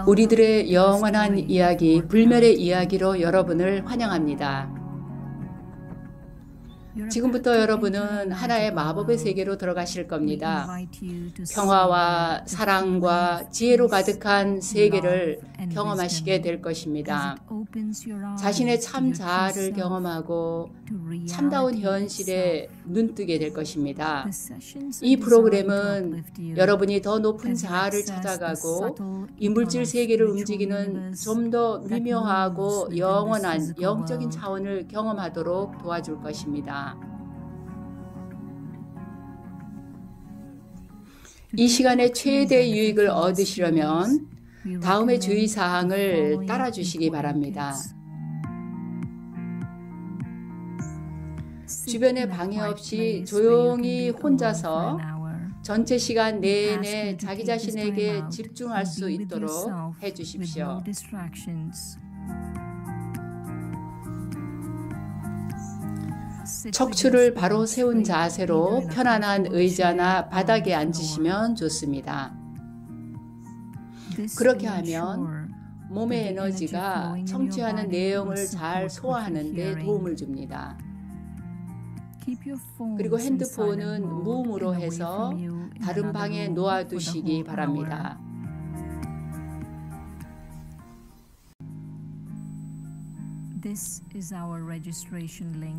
우리들의 영원한 이야기, 불멸의 이야기로 여러분을 환영합니다. 지금부터 여러분은 하나의 마법의 세계로 들어가실 겁니다. 평화와 사랑과 지혜로 가득한 세계를 경험하시게 될 것입니다. 자신의 참 자아를 경험하고 참다운 현실에 눈뜨게 될 것입니다. 이 프로그램은 여러분이 더 높은 자아를 찾아가고 이물질 세계를 움직이는 좀 더 미묘하고 영원한 영적인 차원을 경험하도록 도와줄 것입니다. 이 시간에 최대 유익을 얻으시려면 다음의 주의사항을 따라주시기 바랍니다. 주변에 방해 없이 조용히 혼자서 전체 시간 내내 자기 자신에게 집중할 수 있도록 해주십시오. 척추를 바로 세운 자세로 편안한 의자나 바닥에 앉으시면 좋습니다. 그렇게 하면 몸의 에너지가 청취하는 내용을 잘 소화하는 데 도움을 줍니다. 그리고 핸드폰은 무음으로 해서 다른 방에 놓아두시기 바랍니다.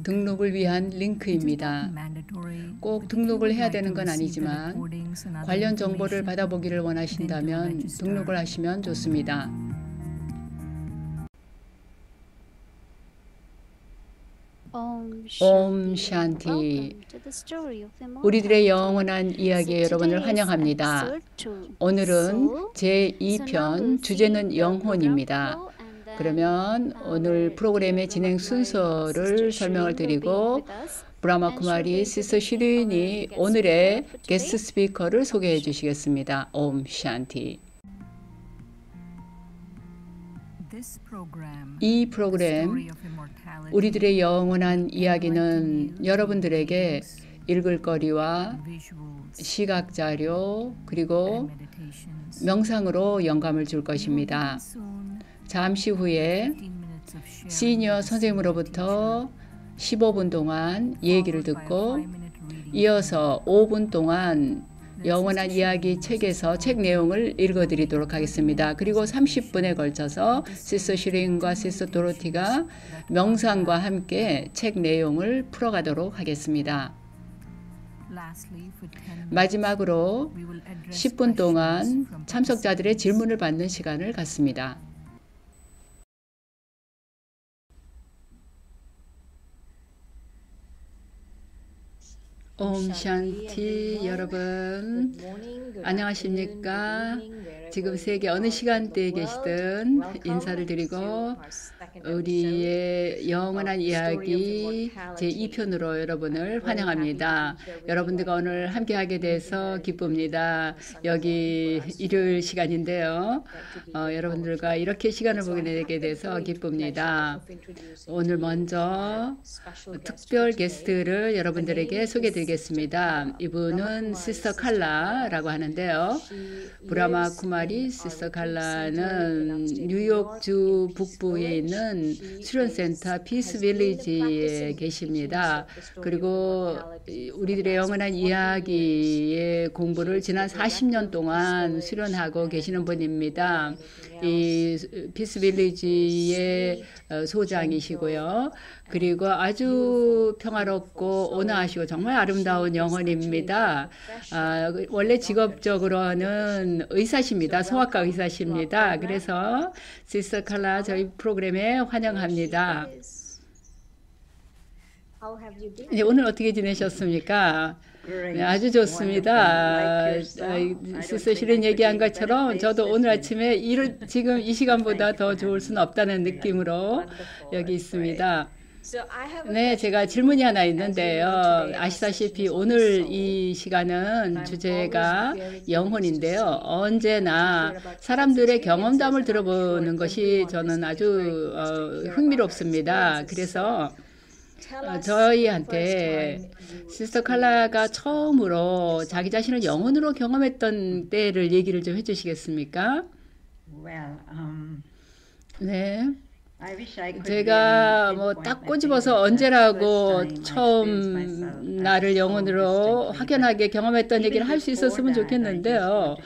등록을 위한 링크입니다. 꼭 등록을 해야 되는 건 아니지만 관련 정보를 받아보기를 원하신다면 등록을 하시면 좋습니다. 옴 샨티. 우리들의 영원한 이야기에 여러분을 환영합니다. 오늘은 제2편 주제는 영혼입니다. 그러면 오늘 프로그램의 진행 순서를 설명을 드리고 브라마 쿠마리 시스터 시린이 오늘의 게스트 스피커를 소개해 주시겠습니다. 옴 샨티. 이 프로그램 우리들의 영원한 이야기는 여러분들에게 읽을 거리와 시각 자료 그리고 명상으로 영감을 줄 것입니다. 잠시 후에 시니어 선생님으로부터 15분 동안 얘기를 듣고 이어서 5분 동안 영원한 이야기 책에서 책 내용을 읽어드리도록 하겠습니다. 그리고 30분에 걸쳐서 시스터 슈린과 시스터 도로티가 명상과 함께 책 내용을 풀어가도록 하겠습니다. 마지막으로 10분 동안 참석자들의 질문을 받는 시간을 갖습니다. 옴 샨티 여러분 안녕하십니까? 지금 세계 어느 시간대에 계시든 인사를 드리고 우리의 영원한 이야기 제2편으로 여러분을 환영합니다. 여러분들과 오늘 함께하게 돼서 기쁩니다. 여기 일요일 시간인데요. 여러분들과 이렇게 시간을 보내게 돼서 기쁩니다. 오늘 먼저 특별 게스트를 여러분들에게 소개해드리겠습니다. 이분은 시스터 칼라라고 하는데요. 브라마 쿠마리 시스터 칼라는 뉴욕주 북부에 있는 수련센터 피스 빌리지에 계십니다. 그리고 우리들의 영원한 이야기의 공부를 지난 40년 동안 수련하고 계시는 분입니다. 이 피스 빌리지의 소장이시고요. 그리고 아주 평화롭고 온화하시고 정말 아름다운 영혼입니다. 원래 직업적으로는 의사십니다. 소아과 의사십니다. 그래서 시스터 칼라 저희 프로그램에 환영합니다. 네, 오늘 어떻게 지내셨습니까? 네, 아주 좋습니다. 시스터 슈린 얘기한 것처럼 저도 오늘 아침에 지금 이 시간보다 더 좋을 수는 없다는 느낌으로 여기 있습니다. 네, 제가 질문이 하나 있는데요. 아시다시피 오늘 이 시간은 주제가 영혼인데요. 언제나 사람들의 경험담을 들어보는 것이 저는 아주 흥미롭습니다. 그래서 저희한테 시스터 칼라가 처음으로 자기 자신을 영혼으로 경험했던 때를 얘기를 좀 해주시겠습니까? 네. 제가 뭐 딱 꼬집어서 언제라고 처음 나를 영혼으로 확연하게 경험했던 얘기를 할 수 있었으면 좋겠는데요.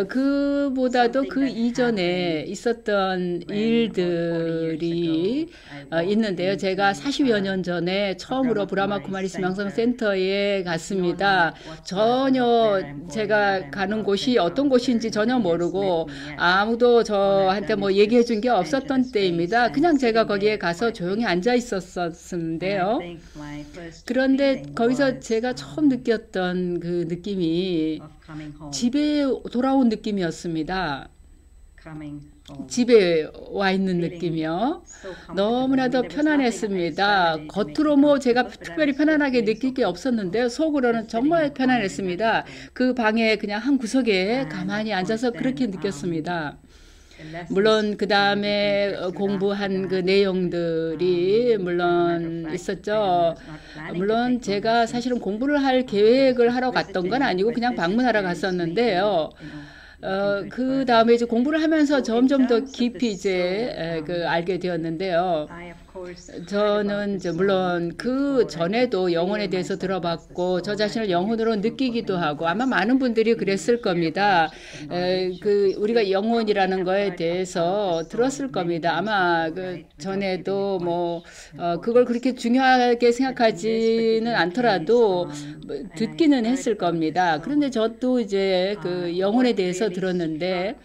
그보다도 그 이전에 있었던 일들이 있는데요. 제가 40여 년 전에 처음으로 브라마 쿠마리스 명상센터에 갔습니다. 전혀 제가 가는 곳이 어떤 곳인지 전혀 모르고 아무도 저한테 뭐 얘기해 준 게 없었던 때입니다. 그냥 제가 거기에 가서 조용히 앉아 있었었는데요. 그런데 거기서 제가 처음 느꼈던 그 느낌이 집에 돌아온 느낌이었습니다. 집에 와 있는 느낌이요. 너무나도 편안했습니다. 겉으로 뭐 제가 특별히 편안하게 느낄 게 없었는데요. 속으로는 정말 편안했습니다. 그 방에 그냥 한 구석에 가만히 앉아서 그렇게 느꼈습니다. 물론 그 다음에 공부한 그 내용들이 물론 있었죠. 물론 제가 사실은 공부를 할 계획을 하러 갔던 건 아니고 그냥 방문하러 갔었는데요. 그 다음에 이제 공부를 하면서 점점 더 깊이 이제 알게 되었는데요. 저는 이제 물론 그 전에도 영혼에 대해서 들어봤고 저 자신을 영혼으로 느끼기도 하고 아마 많은 분들이 그랬을 겁니다. 우리가 영혼이라는 거에 대해서 들었을 겁니다. 아마 그 전에도 뭐 그걸 그렇게 중요하게 생각하지는 않더라도 듣기는 했을 겁니다. 그런데 저도 이제 그 영혼에 대해서 들었는데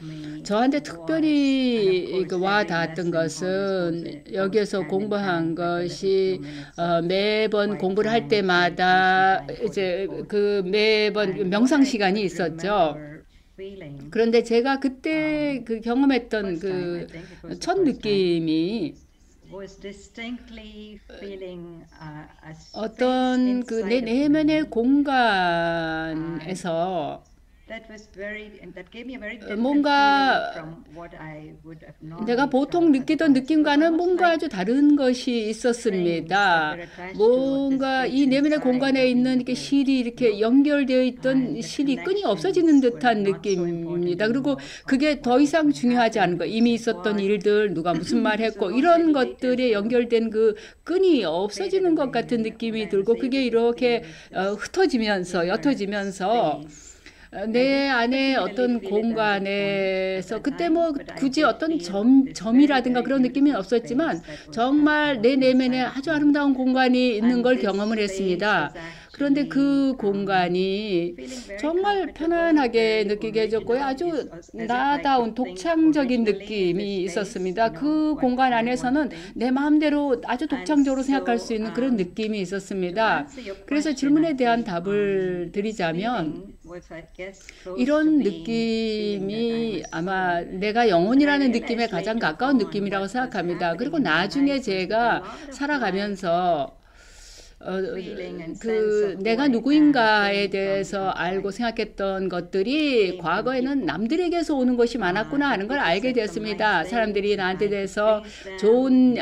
저한테 특별히 와 닿았던 것은 여기에서 공부한 것이 매번 공부를 할 때마다 이제 그 매번 명상 시간이 있었죠. 그런데 제가 그때 그 경험했던 그 첫 느낌이 어떤 그 내 내면의 공간에서 뭔가 내가 보통 느끼던 느낌과는 뭔가 아주 다른 것이 있었습니다. 뭔가 이 내면의 공간에 있는 이렇게 실이 이렇게 연결되어 있던 실이 끈이 없어지는 듯한 느낌입니다. 그리고 그게 더 이상 중요하지 않은 거. 이미 있었던 일들, 누가 무슨 말 했고 이런 것들에 연결된 그 끈이 없어지는 것 같은 느낌이 들고 그게 이렇게 흩어지면서 옅어지면서 내 안에 어떤 공간에서 그때 뭐 굳이 어떤 점이라든가 그런 느낌이 없었지만 정말 내 내면에 아주 아름다운 공간이 있는 걸 경험을 했습니다. 그런데 그 공간이 정말 편안하게 느끼게 해줬고요. 아주 나다운 독창적인 느낌이 있었습니다. 그 공간 안에서는 내 마음대로 아주 독창적으로 생각할 수 있는 그런 느낌이 있었습니다. 그래서 질문에 대한 답을 드리자면 이런 느낌이 아마 내가 영혼이라는 느낌에 가장 가까운 느낌이라고 생각합니다. 그리고 나중에 제가 살아가면서 내가 누구인가에 대해서 알고 생각했던 것들이 과거에는 남들에게서 오는 것이 많았구나 하는 걸 알게 되었습니다. 사람들이 나한테 대해서 좋은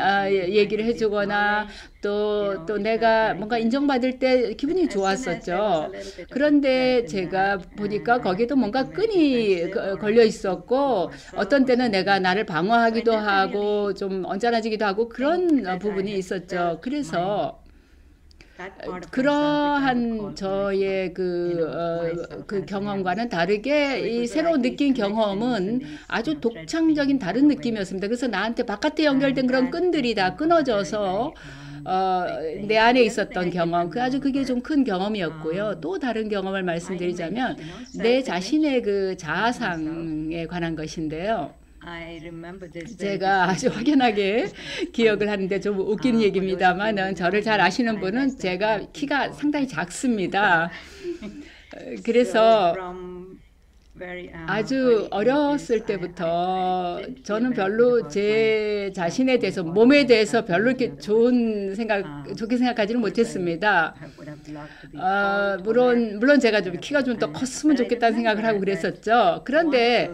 얘기를 해주거나 또 내가 뭔가 인정받을 때 기분이 좋았었죠. 그런데 제가 보니까 거기도 뭔가 끈이 걸려 있었고 어떤 때는 내가 나를 방어하기도 하고 좀 언짢아지기도 하고 그런 부분이 있었죠. 그래서 그러한 저의 그 경험과는 다르게 이 새로운 느낀 경험은 아주 독창적인 다른 느낌이었습니다. 그래서 나한테 바깥에 연결된 그런 끈들이 다 끊어져서 내 안에 있었던 경험, 그게 좀 큰 경험이었고요. 또 다른 경험을 말씀드리자면 내 자신의 그 자아상에 관한 것인데요. 제가 아주 확연하게 기억을 하는데 좀 웃기는 얘기입니다만은 저를 잘 아시는 분은 제가 키가 상당히 작습니다. 그래서 아주 어렸을 때부터 저는 별로 제 자신에 대해서 몸에 대해서 별로 이렇게 좋게 생각하지는 못했습니다. 물론 제가 좀 키가 좀 더 컸으면 좋겠다는 생각을 하고 그랬었죠. 그런데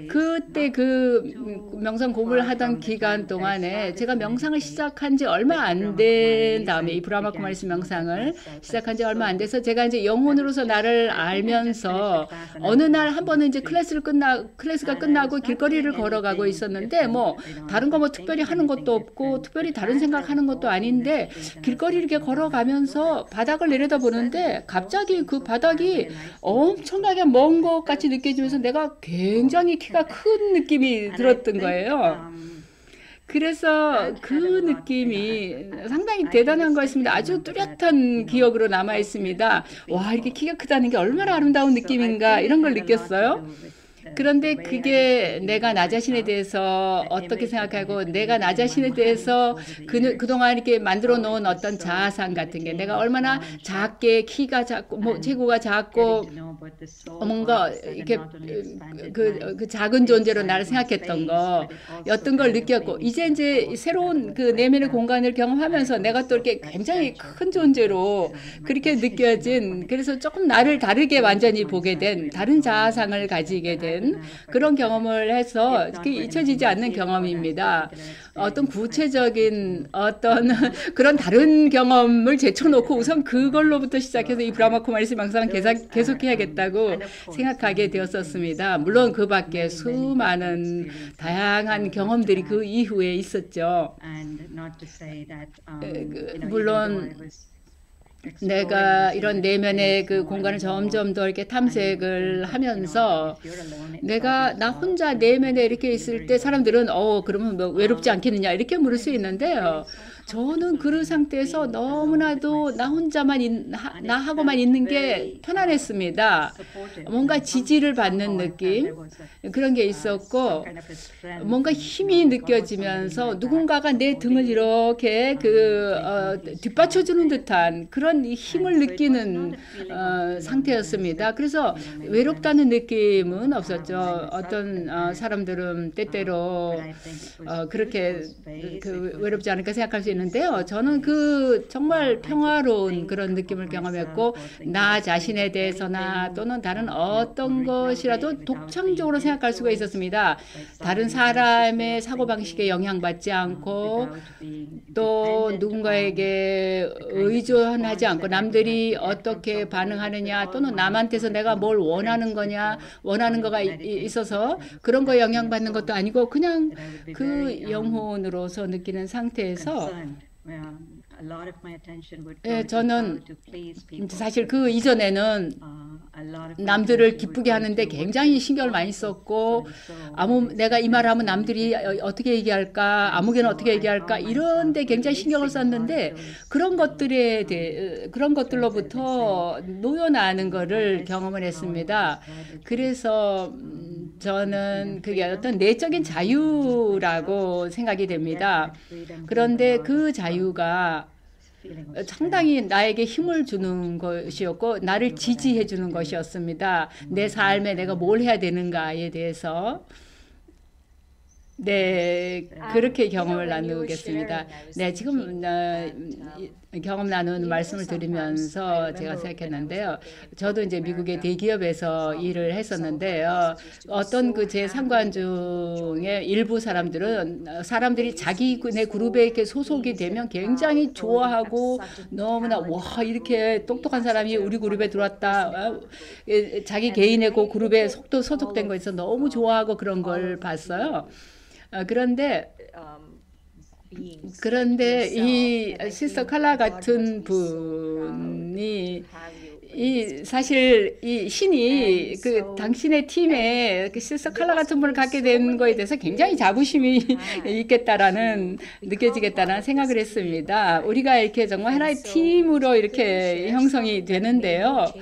그때 그 명상 공부를 하던 기간 동안에 제가 명상을 시작한 지 얼마 안 된 다음에 이 브라마 쿠마리스 명상을 시작한 지 얼마 안 돼서 제가 이제 영혼으로서 나를 알면서 어느 날 한번 번은 이제 클래스가 끝나고 길거리를 걸어가고 있었는데 뭐 다른 거 뭐 특별히 하는 것도 없고 특별히 다른 생각하는 것도 아닌데 길거리 이렇게 걸어가면서 바닥을 내려다보는데 갑자기 그 바닥이 엄청나게 먼 것 같이 느껴지면서 내가 굉장히 키가 큰 느낌이 들었던 거예요. 그래서 그 느낌이 상당히 대단한 거였습니다. 아주 뚜렷한 기억으로 남아 있습니다. 와, 이렇게 키가 크다는 게 얼마나 아름다운 느낌인가 이런 걸 느꼈어요. 그런데 그게 내가 나 자신에 대해서 어떻게 생각하고 내가 나 자신에 대해서 그동안 이렇게 만들어 놓은 어떤 자아상 같은 게 내가 얼마나 작게 키가 작고 뭐 체구가 작고 뭔가 이렇게 그 작은 존재로 나를 생각했던 거였던 걸 느꼈고 이제 새로운 그 내면의 공간을 경험하면서 내가 또 이렇게 굉장히 큰 존재로 그렇게 느껴진 그래서 조금 나를 다르게 완전히 보게 된 다른 자아상을 가지게 된 그런 경험을 해서 잊혀지지 않는 경험입니다. 어떤 구체적인 어떤 그런 다른 경험을 제쳐놓고 우선 그걸로부터 시작해서 이 브라마 쿠마리스 명상 계속해야겠다고 생각하게 되었었습니다. 물론 그 밖에 수많은 다양한 경험들이 그 이후에 있었죠. 물론 내가 이런 내면의 그 공간을 점점 더 이렇게 탐색을 하면서 내가 나 혼자 내면에 이렇게 있을 때 사람들은 그러면 뭐 외롭지 않겠느냐 이렇게 물을 수 있는데요. 저는 그런 상태에서 너무나도 나 혼자만 나하고만 있는 게 편안했습니다. 뭔가 지지를 받는 느낌 그런 게 있었고 뭔가 힘이 느껴지면서 누군가가 내 등을 이렇게 뒷받쳐주는 듯한 그런 힘을 느끼는 상태였습니다. 그래서 외롭다는 느낌은 없었죠. 어떤 사람들은 때때로 그렇게 외롭지 않을까 생각할 수 있는데요. 저는 정말 평화로운 그런 느낌을 경험했고 나 자신에 대해서나 또는 다른 어떤 것이라도 독창적으로 생각할 수가 있었습니다. 다른 사람의 사고방식에 영향받지 않고 또 누군가에게 의존하지 않고 남들이 어떻게 반응하느냐 또는 남한테서 내가 뭘 원하는 거가 있어서 그런 거에 영향받는 것도 아니고 그냥 그 영혼으로서 느끼는 상태에서 저는 사실 그 이전에는 남들을 기쁘게 하는데 굉장히 신경을 많이 썼고 내가 이 말을 하면 남들이 어떻게 얘기할까 아무개는 어떻게 얘기할까 이런 데 굉장히 신경을 썼는데 그런 것들로부터 놓여나는 거를 경험을 했습니다. 그래서 저는 그게 어떤 내적인 자유라고 생각이 됩니다. 그런데 그 자유가 상당히 나에게 힘을 주는 것이었고 나를 지지해 주는 것이었습니다. 내 삶에 내가 뭘 해야 되는가에 대해서 네, 그렇게 경험을 나누겠습니다. 네, 지금 경험 나누는 말씀을 들으면서 제가 생각했는데요. 저도 이제 미국의 대기업에서 일을 했었는데요. 어떤 제 상관 중에 일부 사람들이 자기네 그룹에 이렇게 소속이 되면 굉장히 좋아하고 너무나 와 이렇게 똑똑한 사람이 우리 그룹에 들어왔다. 자기 개인의 그 그룹에 소속된 거에서 너무 좋아하고 그런 걸 봤어요. 그런데 이 시스터 칼라 같은 분이 사실 이 신이 당신의 팀에 시스터 칼라 같은 분을 갖게 된 거에 대해서 굉장히 자부심이 느껴지겠다는 생각을 했습니다. 우리가 이렇게 정말 하나의 팀으로 이렇게 형성이 되는데요.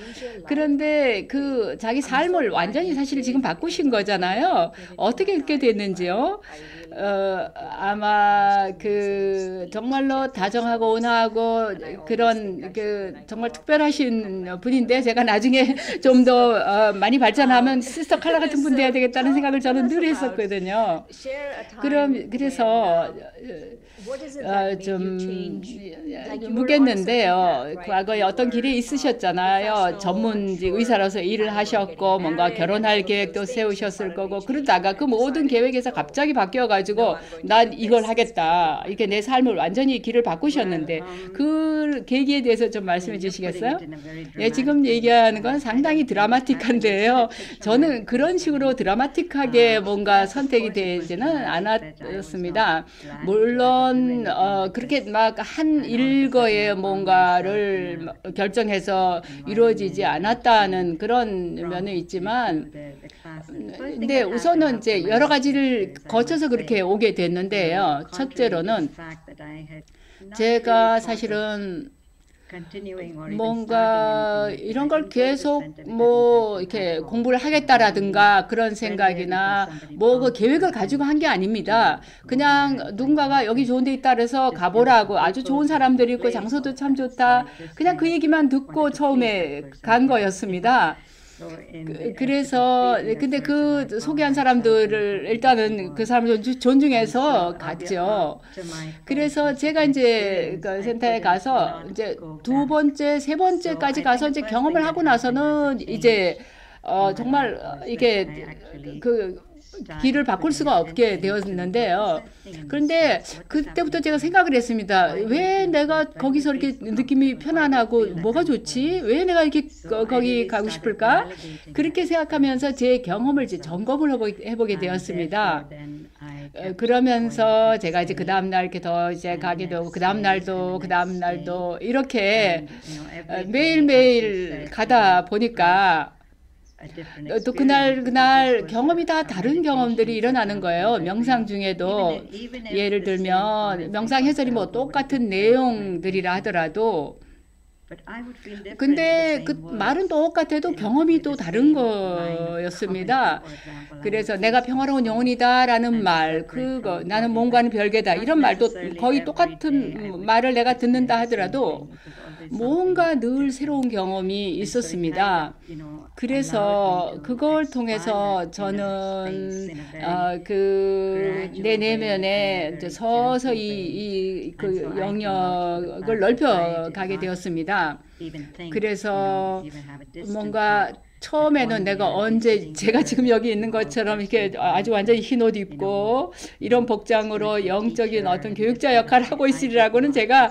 그런데 자기 삶을 완전히 사실 지금 바꾸신 거잖아요. 어떻게 그렇게 됐는지요? 아마 정말로 다정하고 온화하고 그런 정말 특별하신 분인데 제가 나중에 좀 더 많이 발전하면 시스터 칼라 같은 분 돼야 되겠다는 생각을 저는 늘 했었거든요. 그래서 좀 묻겠는데요. 과거에 어떤 길이 있으셨잖아요. 전문직 의사로서 일을 하셨고 뭔가 결혼할 계획도 세우셨을 거고 그러다가 그 모든 계획에서 갑자기 바뀌어가지고 난 이걸 하겠다. 이렇게 내 삶을 완전히 길을 바꾸셨는데 그 계기에 대해서 좀 말씀해 주시겠어요? 예, 지금 얘기하는 건 상당히 드라마틱한데요. 저는 그런 식으로 드라마틱하게 뭔가 선택이 되지는 않았습니다. 물론 그렇게 막 한 일거에 뭔가를 결정해서 이루어지지 않았다는 그런 면은 있지만, 근데 우선은 이제 여러 가지를 거쳐서 그렇게 오게 됐는데요. 첫째로는 제가 사실은 뭔가 이런 걸 계속 뭐 이렇게 공부를 하겠다라든가 그런 생각이나 뭐 그 계획을 가지고 한 게 아닙니다. 그냥 누군가가 여기 좋은 데 있다 그래서 가보라고, 아주 좋은 사람들이 있고 장소도 참 좋다, 그냥 그 얘기만 듣고 처음에 간 거였습니다. 그래서 근데 그 소개한 사람들을 일단은 그 사람을 존중해서 갔죠. 그래서 제가 이제 그 센터에 가서 이제 두 번째, 세 번째까지 가서 이제 경험을 하고 나서는 이제 정말 이게 그 길을 바꿀 수가 없게 되었는데요. 그런데 그때부터 제가 생각을 했습니다. 왜 내가 거기서 이렇게 느낌이 편안하고 뭐가 좋지? 왜 내가 이렇게 거기 가고 싶을까? 그렇게 생각하면서 제 경험을 이제 점검을 해보게 되었습니다. 그러면서 제가 이제 그 다음날 이렇게 더 이제 가게 되고, 그 다음날도 이렇게 매일매일 가다 보니까 또 그날 경험이 다 다른 경험들이 일어나는 거예요. 명상 중에도 예를 들면 명상 해설이 뭐 똑같은 내용들이라 하더라도, 근데 그 말은 똑같아도 경험이 또 다른 거였습니다. 그래서 내가 평화로운 영혼이다라는 말, 그거 나는 몸과는 별개다, 이런 말도 거의 똑같은 말을 내가 듣는다 하더라도 뭔가 늘 새로운 경험이 있었습니다. 그래서 그걸 통해서 저는 내 내면에 서서히 그 영역을 넓혀가게 되었습니다. 그래서 뭔가 처음에는 내가 언제, 제가 지금 여기 있는 것처럼 이렇게 아주 완전히 흰 옷 입고 이런 복장으로 영적인 어떤 교육자 역할을 하고 있으리라고는 제가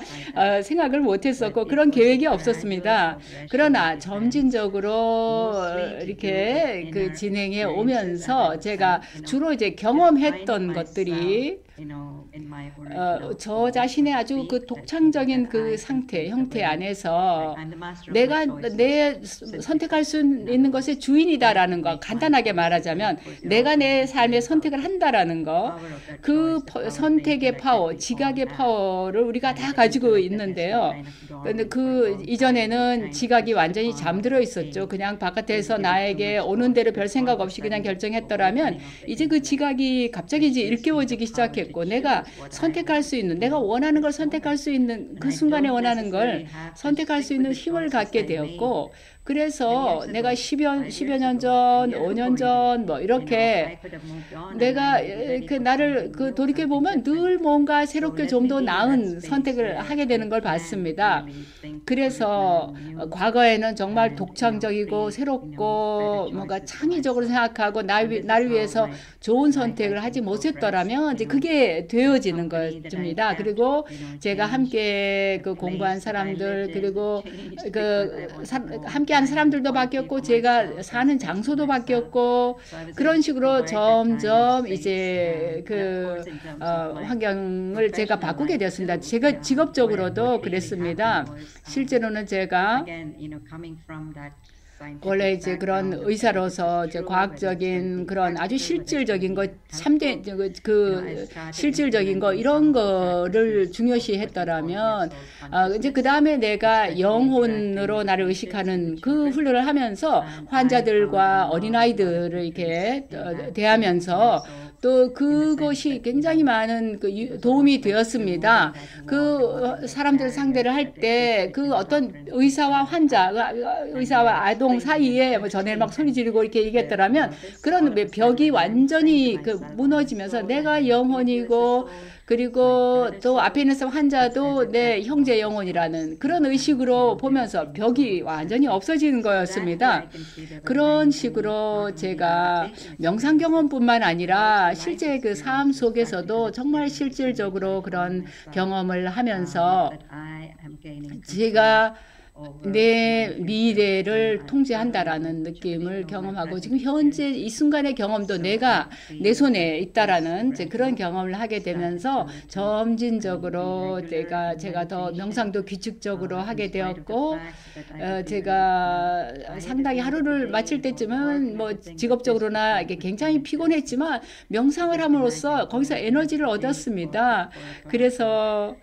생각을 못했었고 그런 계획이 없었습니다. 그러나 점진적으로 이렇게 그 진행해 오면서 제가 주로 이제 경험했던 것들이 저 자신의 아주 그 독창적인 그 상태, 형태 안에서 내가 내 선택할 수 있는 것의 주인이다라는 거, 간단하게 말하자면 내가 내 삶의 선택을 한다라는 거, 그 선택의 파워, 지각의 파워를 우리가 다 가지고 있는데요. 근데 그 이전에는 지각이 완전히 잠들어 있었죠. 그냥 바깥에서 나에게 오는 대로 별 생각 없이 그냥 결정했더라면 이제 그 지각이 갑자기 이제 일깨워지기 시작했고, 내가 선택할 수 있는, 내가 원하는 걸 선택할 수 있는, 그 순간에 원하는 걸 선택할 수 있는 힘을 갖게 되었고, 그래서 내가 10여 년 전, 5년 전, 뭐, 이렇게 내가 나를 돌이켜보면 늘 뭔가 새롭게 좀 더 나은 선택을 하게 되는 걸 봤습니다. 그래서 과거에는 정말 독창적이고 새롭고 뭔가 창의적으로 생각하고 나를 위해서 좋은 선택을 하지 못했더라면 이제 그게 되어지는 것입니다. 그리고 제가 함께 그 공부한 사람들, 그리고 함께하는 사람들도 바뀌었고, 제가 사는 장소도 바뀌었고, 그런 식으로 점점 이제 환경을 제가 바꾸게 되었습니다. 제가 직업적으로도 그랬습니다. 실제로는 제가 원래 이제 그런 의사로서 이제 과학적인 그런 아주 실질적인 거, 참된 실질적인 거, 이런 거를 중요시 했더라면, 이제 그 다음에 내가 영혼으로 나를 의식하는 그 훈련을 하면서 환자들과 어린아이들을 이렇게 대하면서 또 그것이 굉장히 많은 도움이 되었습니다. 그 사람들 상대를 할 때 그 어떤 의사와 환자, 의사와 아동 사이에 뭐 전에 막 소리 지르고 이렇게 얘기했더라면 그런 벽이 완전히 무너지면서 내가 영혼이고, 그리고 또 앞에 있는 환자도 내 형제 영혼이라는 그런 의식으로 보면서 벽이 완전히 없어지는 거였습니다. 그런 식으로 제가 명상 경험뿐만 아니라 실제 그 삶 속에서도 정말 실질적으로 그런 경험을 하면서 제가 내 미래를 통제한다라는 느낌을 경험하고 지금 현재 이 순간의 경험도 내가 내 손에 있다라는 이제 그런 경험을 하게 되면서 점진적으로 제가 더 명상도 규칙적으로 하게 되었고 제가 상당히 하루를 마칠 때쯤은 뭐 직업적으로나 이게 굉장히 피곤했지만 명상을 함으로써 거기서 에너지를 얻었습니다. 그래서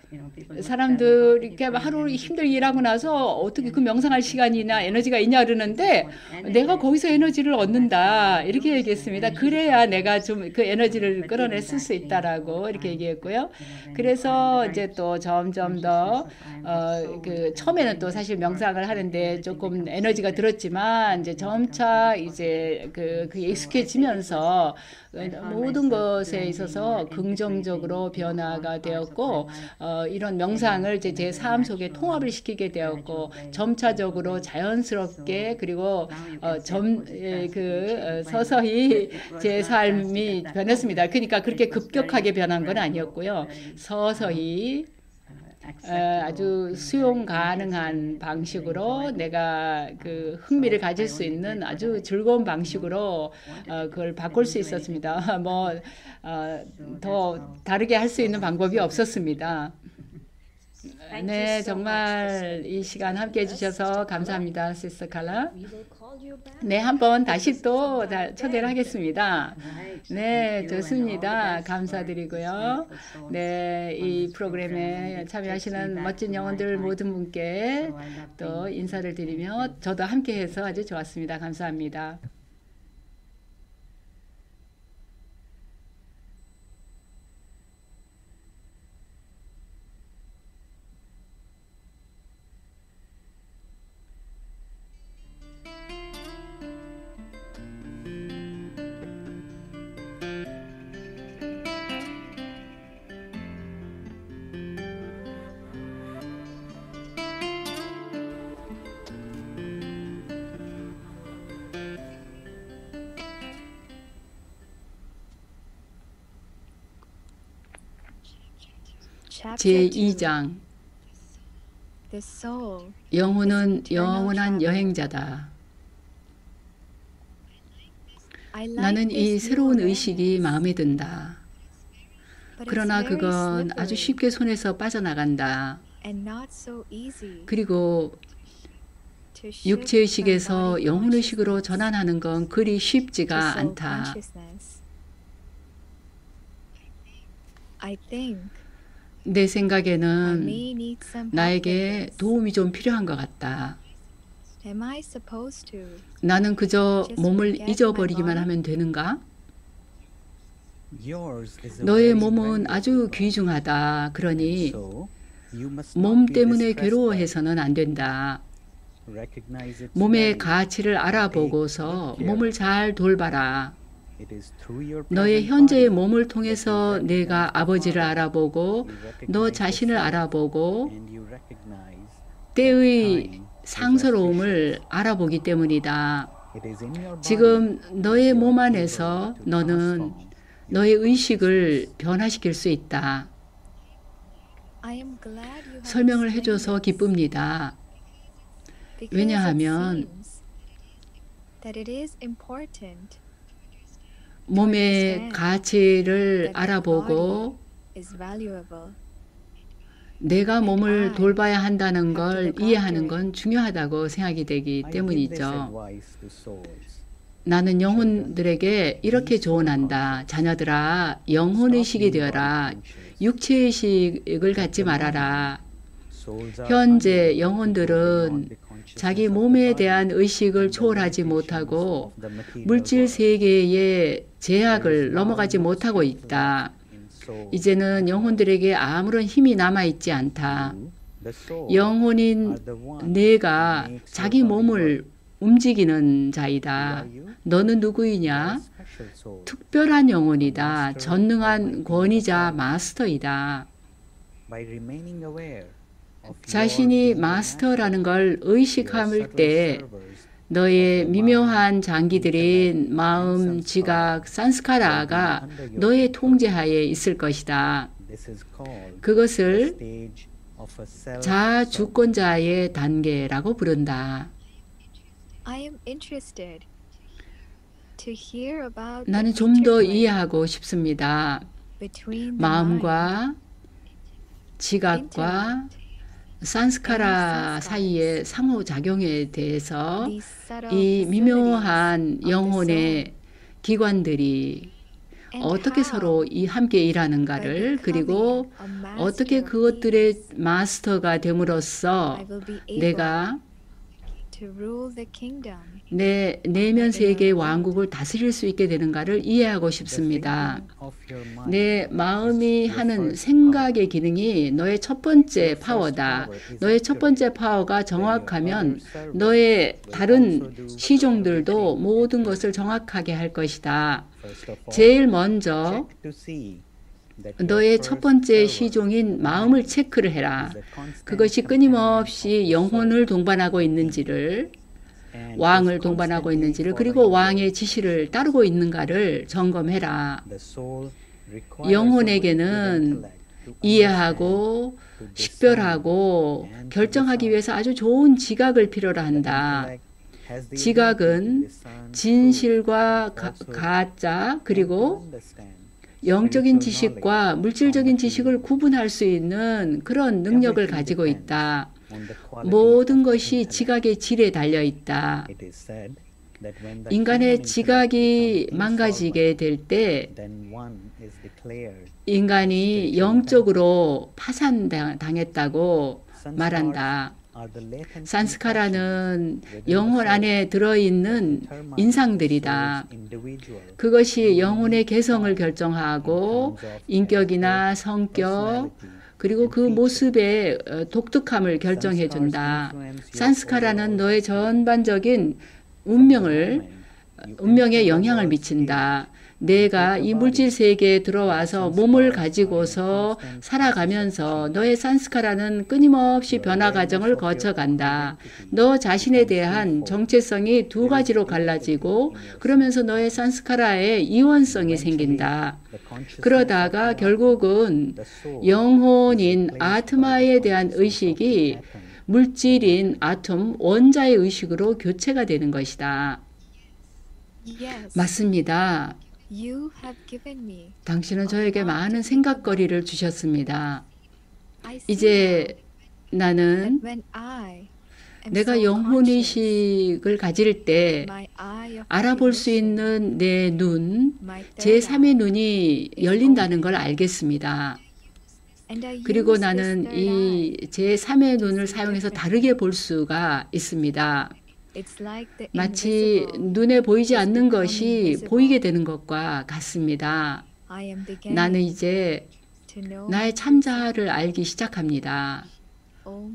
사람들이 이렇게 하루 힘들게 일하고 나서 어떻게 그 명상할 시간이나 에너지가 있냐 그러는데 내가 거기서 에너지를 얻는다 이렇게 얘기했습니다. 그래야 내가 좀 그 에너지를 끌어내 쓸 수 있다라고 이렇게 얘기했고요. 그래서 이제 또 점점 더 그 처음에는 또 사실 명상을 하는데 조금 에너지가 들었지만 이제 점차 이제 그게 익숙해지면서 모든 것에 있어서 긍정적으로 변화가 되었고 이런 명상을 이제 제 삶 속에 통합을 시키게 되었고 점차적으로 자연스럽게 그리고 서서히 제 삶이 변했습니다. 그러니까 그렇게 급격하게 변한 건 아니었고요. 서서히 아주 수용 가능한 방식으로 내가 그 흥미를 가질 수 있는 아주 즐거운 방식으로 그걸 바꿀 수 있었습니다. 뭐 더 다르게 할 수 있는 방법이 없었습니다. 네, 정말 이 시간 함께 해주셔서 감사합니다, 시스터 칼라. 네, 한번 다시 또 초대를 하겠습니다. 네, 좋습니다. 감사드리고요. 네, 이 프로그램에 참여하시는 멋진 영혼들 모든 분께 또 인사를 드리며 저도 함께해서 아주 좋았습니다. 감사합니다. 제2장 영혼은 영원한 여행자다. 나는 이 새로운 의식이 마음에 든다. 그러나 그건 아주 쉽게 손에서 빠져나간다. 그리고 육체의식에서 영혼의식으로 전환하는 건 그리 쉽지가 않다. 내 생각에는 나에게 도움이 좀 필요한 것 같다. 나는 그저 몸을 잊어버리기만 하면 되는가? 너의 몸은 아주 귀중하다. 그러니 몸 때문에 괴로워해서는 안 된다. 몸의 가치를 알아보고서 몸을 잘 돌봐라. 너의 현재의 몸을 통해서 내가 아버지를 알아보고 너 자신을 알아보고 때의 상스러움을 알아보기 때문이다. 지금 너의 몸 안에서 너는 너의 의식을 변화시킬 수 있다. 설명을 해줘서 기쁩니다. 왜냐하면 몸의 가치를 알아보고 내가 몸을 돌봐야 한다는 걸 이해하는 건 중요하다고 생각이 되기 때문이죠. 나는 영혼들에게 이렇게 조언한다. 자녀들아, 영혼의식이 되어라. 육체의식을 갖지 말아라. 현재 영혼들은 자기 몸에 대한 의식을 초월하지 못하고 물질 세계의 제약을 넘어가지 못하고 있다. 이제는 영혼들에게 아무런 힘이 남아있지 않다. 영혼인 내가 자기 몸을 움직이는 자이다. 너는 누구이냐? 특별한 영혼이다. 전능한 권위자 마스터이다. 자신이 마스터라는 걸 의식할 때 너의 미묘한 장기들인 마음, 지각, 산스카라가 너의 통제하에 있을 것이다. 그것을 자주권자의 단계라고 부른다. 나는 좀 더 이해하고 싶습니다. 마음과 지각과 산스카라 사이의 상호작용에 대해서 이 미묘한 영혼의 기관들이 어떻게 서로 함께 일하는가를, 그리고 어떻게 그것들의 마스터가 됨으로써 내가 내 내면 세계의 왕국을 다스릴 수 있게 되는가를 이해하고 싶습니다. 내 마음이 하는 생각의 기능이 너의 첫 번째 파워다. 너의 첫 번째 파워가 정확하면 너의 다른 시종들도 모든 것을 정확하게 할 것이다. 제일 먼저 너의 첫 번째 시종인 마음을 체크를 해라. 그것이 끊임없이 영혼을 동반하고 있는지를, 왕을 동반하고 있는지를, 그리고 왕의 지시를 따르고 있는가를 점검해라. 영혼에게는 이해하고 식별하고 결정하기 위해서 아주 좋은 지각을 필요로 한다. 지각은 진실과 가짜, 그리고 영적인 지식과 물질적인 지식을 구분할 수 있는 그런 능력을 가지고 있다. 모든 것이 지각의 질에 달려 있다. 인간의 지각이 망가지게 될 때 인간이 영적으로 파산당했다고 말한다. 산스카라는 영혼 안에 들어있는 인상들이다. 그것이 영혼의 개성을 결정하고 인격이나 성격, 그리고 그 모습의 독특함을 결정해 준다. 산스카라는 너의 전반적인 운명에 영향을 미친다. 내가 이 물질 세계에 들어와서 몸을 가지고서 살아가면서 너의 산스카라는 끊임없이 변화 과정을 거쳐간다. 너 자신에 대한 정체성이 두 가지로 갈라지고, 그러면서 너의 산스카라의 이원성이 생긴다. 그러다가 결국은 영혼인 아트마에 대한 의식이 물질인 아톰 원자의 의식으로 교체가 되는 것이다. 맞습니다. 당신은 저에게 많은 생각거리를 주셨습니다. 이제 나는 내가 영혼의식을 가질 때 알아볼 수 있는 내 눈, 제3의 눈이 열린다는 걸 알겠습니다. 그리고 나는 이 제3의 눈을 사용해서 다르게 볼 수가 있습니다. 마치 눈에 보이지 않는 것이 보이게 되는 것과 같습니다. 나는 이제 나의 참자를 알기 시작합니다.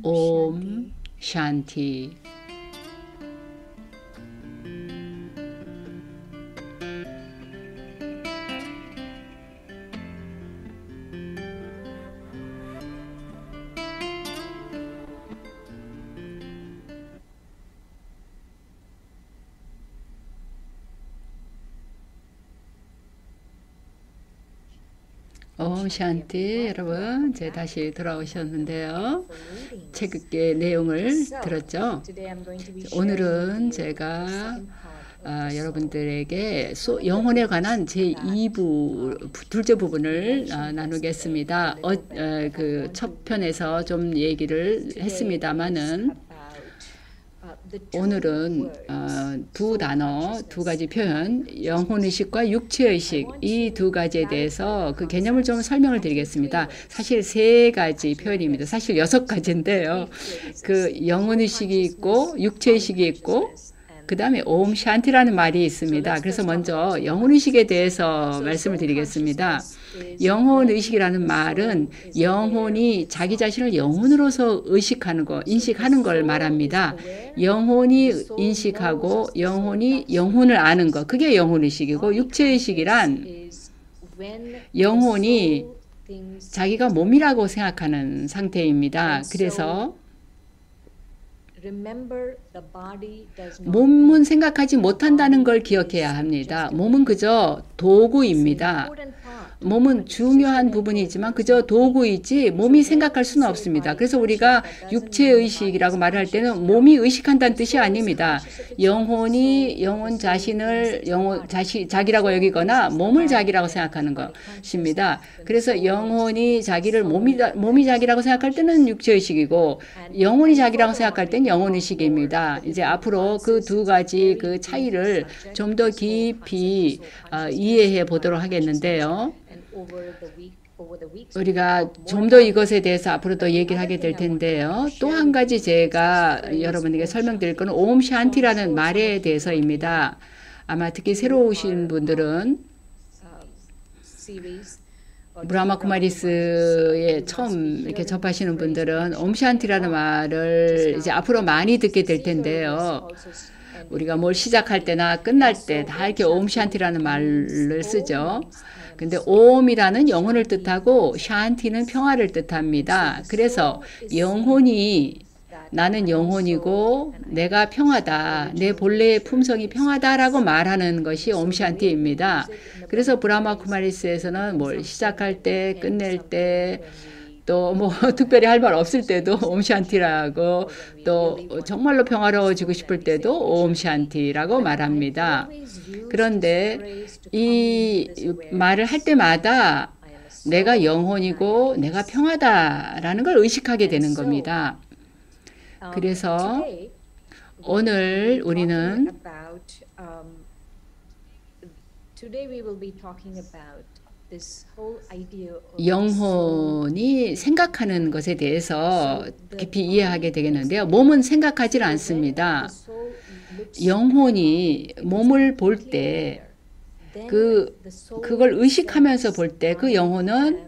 옴 샨티. 옴 샨티. 여러분, 이제 다시 돌아오셨는데요. 책의 내용을 들었죠? 오늘은 제가 여러분들에게 영혼에 관한 제2부, 둘째 부분을 나누겠습니다. 그 첫 편에서 좀 얘기를 했습니다만은 오늘은 두 단어, 두 가지 표현, 영혼의식과 육체의식, 이 두 가지에 대해서 그 개념을 좀 설명을 드리겠습니다. 사실 세 가지 표현입니다. 사실 6가지인데요. 그 영혼의식이 있고 육체의식이 있고 그 다음에 옴 샨티라는 말이 있습니다. 그래서 먼저 영혼의식에 대해서 말씀을 드리겠습니다. 영혼의식이라는 말은 영혼이 자기 자신을 영혼으로서 의식하는 것, 인식하는 걸 말합니다. 영혼이 인식하고 영혼이 영혼을 아는 것, 그게 영혼의식이고, 육체의식이란 영혼이 자기가 몸이라고 생각하는 상태입니다. 그래서 몸은 생각하지 못한다는 걸 기억해야 합니다. 몸은 그저 도구입니다. 몸은 중요한 부분이지만 그저 도구이지 몸이 생각할 수는 없습니다. 그래서 우리가 육체의식이라고 말할 때는 몸이 의식한다는 뜻이 아닙니다. 영혼이 영혼 자신을 자기라고 여기거나 몸을 자기라고 생각하는 것입니다. 그래서 영혼이 자기를 몸이 자기라고 생각할 때는 육체의식이고 영혼이 자기라고 생각할 때는 영혼의식입니다. 이제 앞으로 그 두 가지 그 차이를 좀 더 깊이 이해해 보도록 하겠는데요. 우리가 좀 더 이것에 대해서 앞으로 더 얘기를 하게 될 텐데요. 또 한 가지 제가 여러분에게 설명드릴 것은 옴 샨티라는 말에 대해서입니다. 아마 특히 새로 오신 분들은 브라마 쿠마리스에 처음 이렇게 접하시는 분들은 옴 샨티라는 말을 이제 앞으로 많이 듣게 될 텐데요. 우리가 뭘 시작할 때나 끝날 때 다 이렇게 옴 샨티라는 말을 쓰죠. 근데 옴이라는 영혼을 뜻하고 샨티는 평화를 뜻합니다. 그래서 영혼이 나는 영혼이고 내가 평화다. 내 본래의 품성이 평화다라고 말하는 것이 옴 샨티입니다. 그래서 브라마 쿠마리스에서는 뭘 시작할 때, 끝낼 때, 또 뭐 특별히 할 말 없을 때도 옴 샨티라고, 또 정말로 평화로워지고 싶을 때도 옴 샨티라고 말합니다. 그런데 이 말을 할 때마다 내가 영혼이고 내가 평화다라는 걸 의식하게 되는 겁니다. 그래서 오늘 우리는 영혼이 생각하는 것에 대해서 깊이 이해하게 되겠는데요. 몸은 생각하지 않습니다. 영혼이 몸을 볼 때 그걸 의식하면서 볼 때 그 영혼은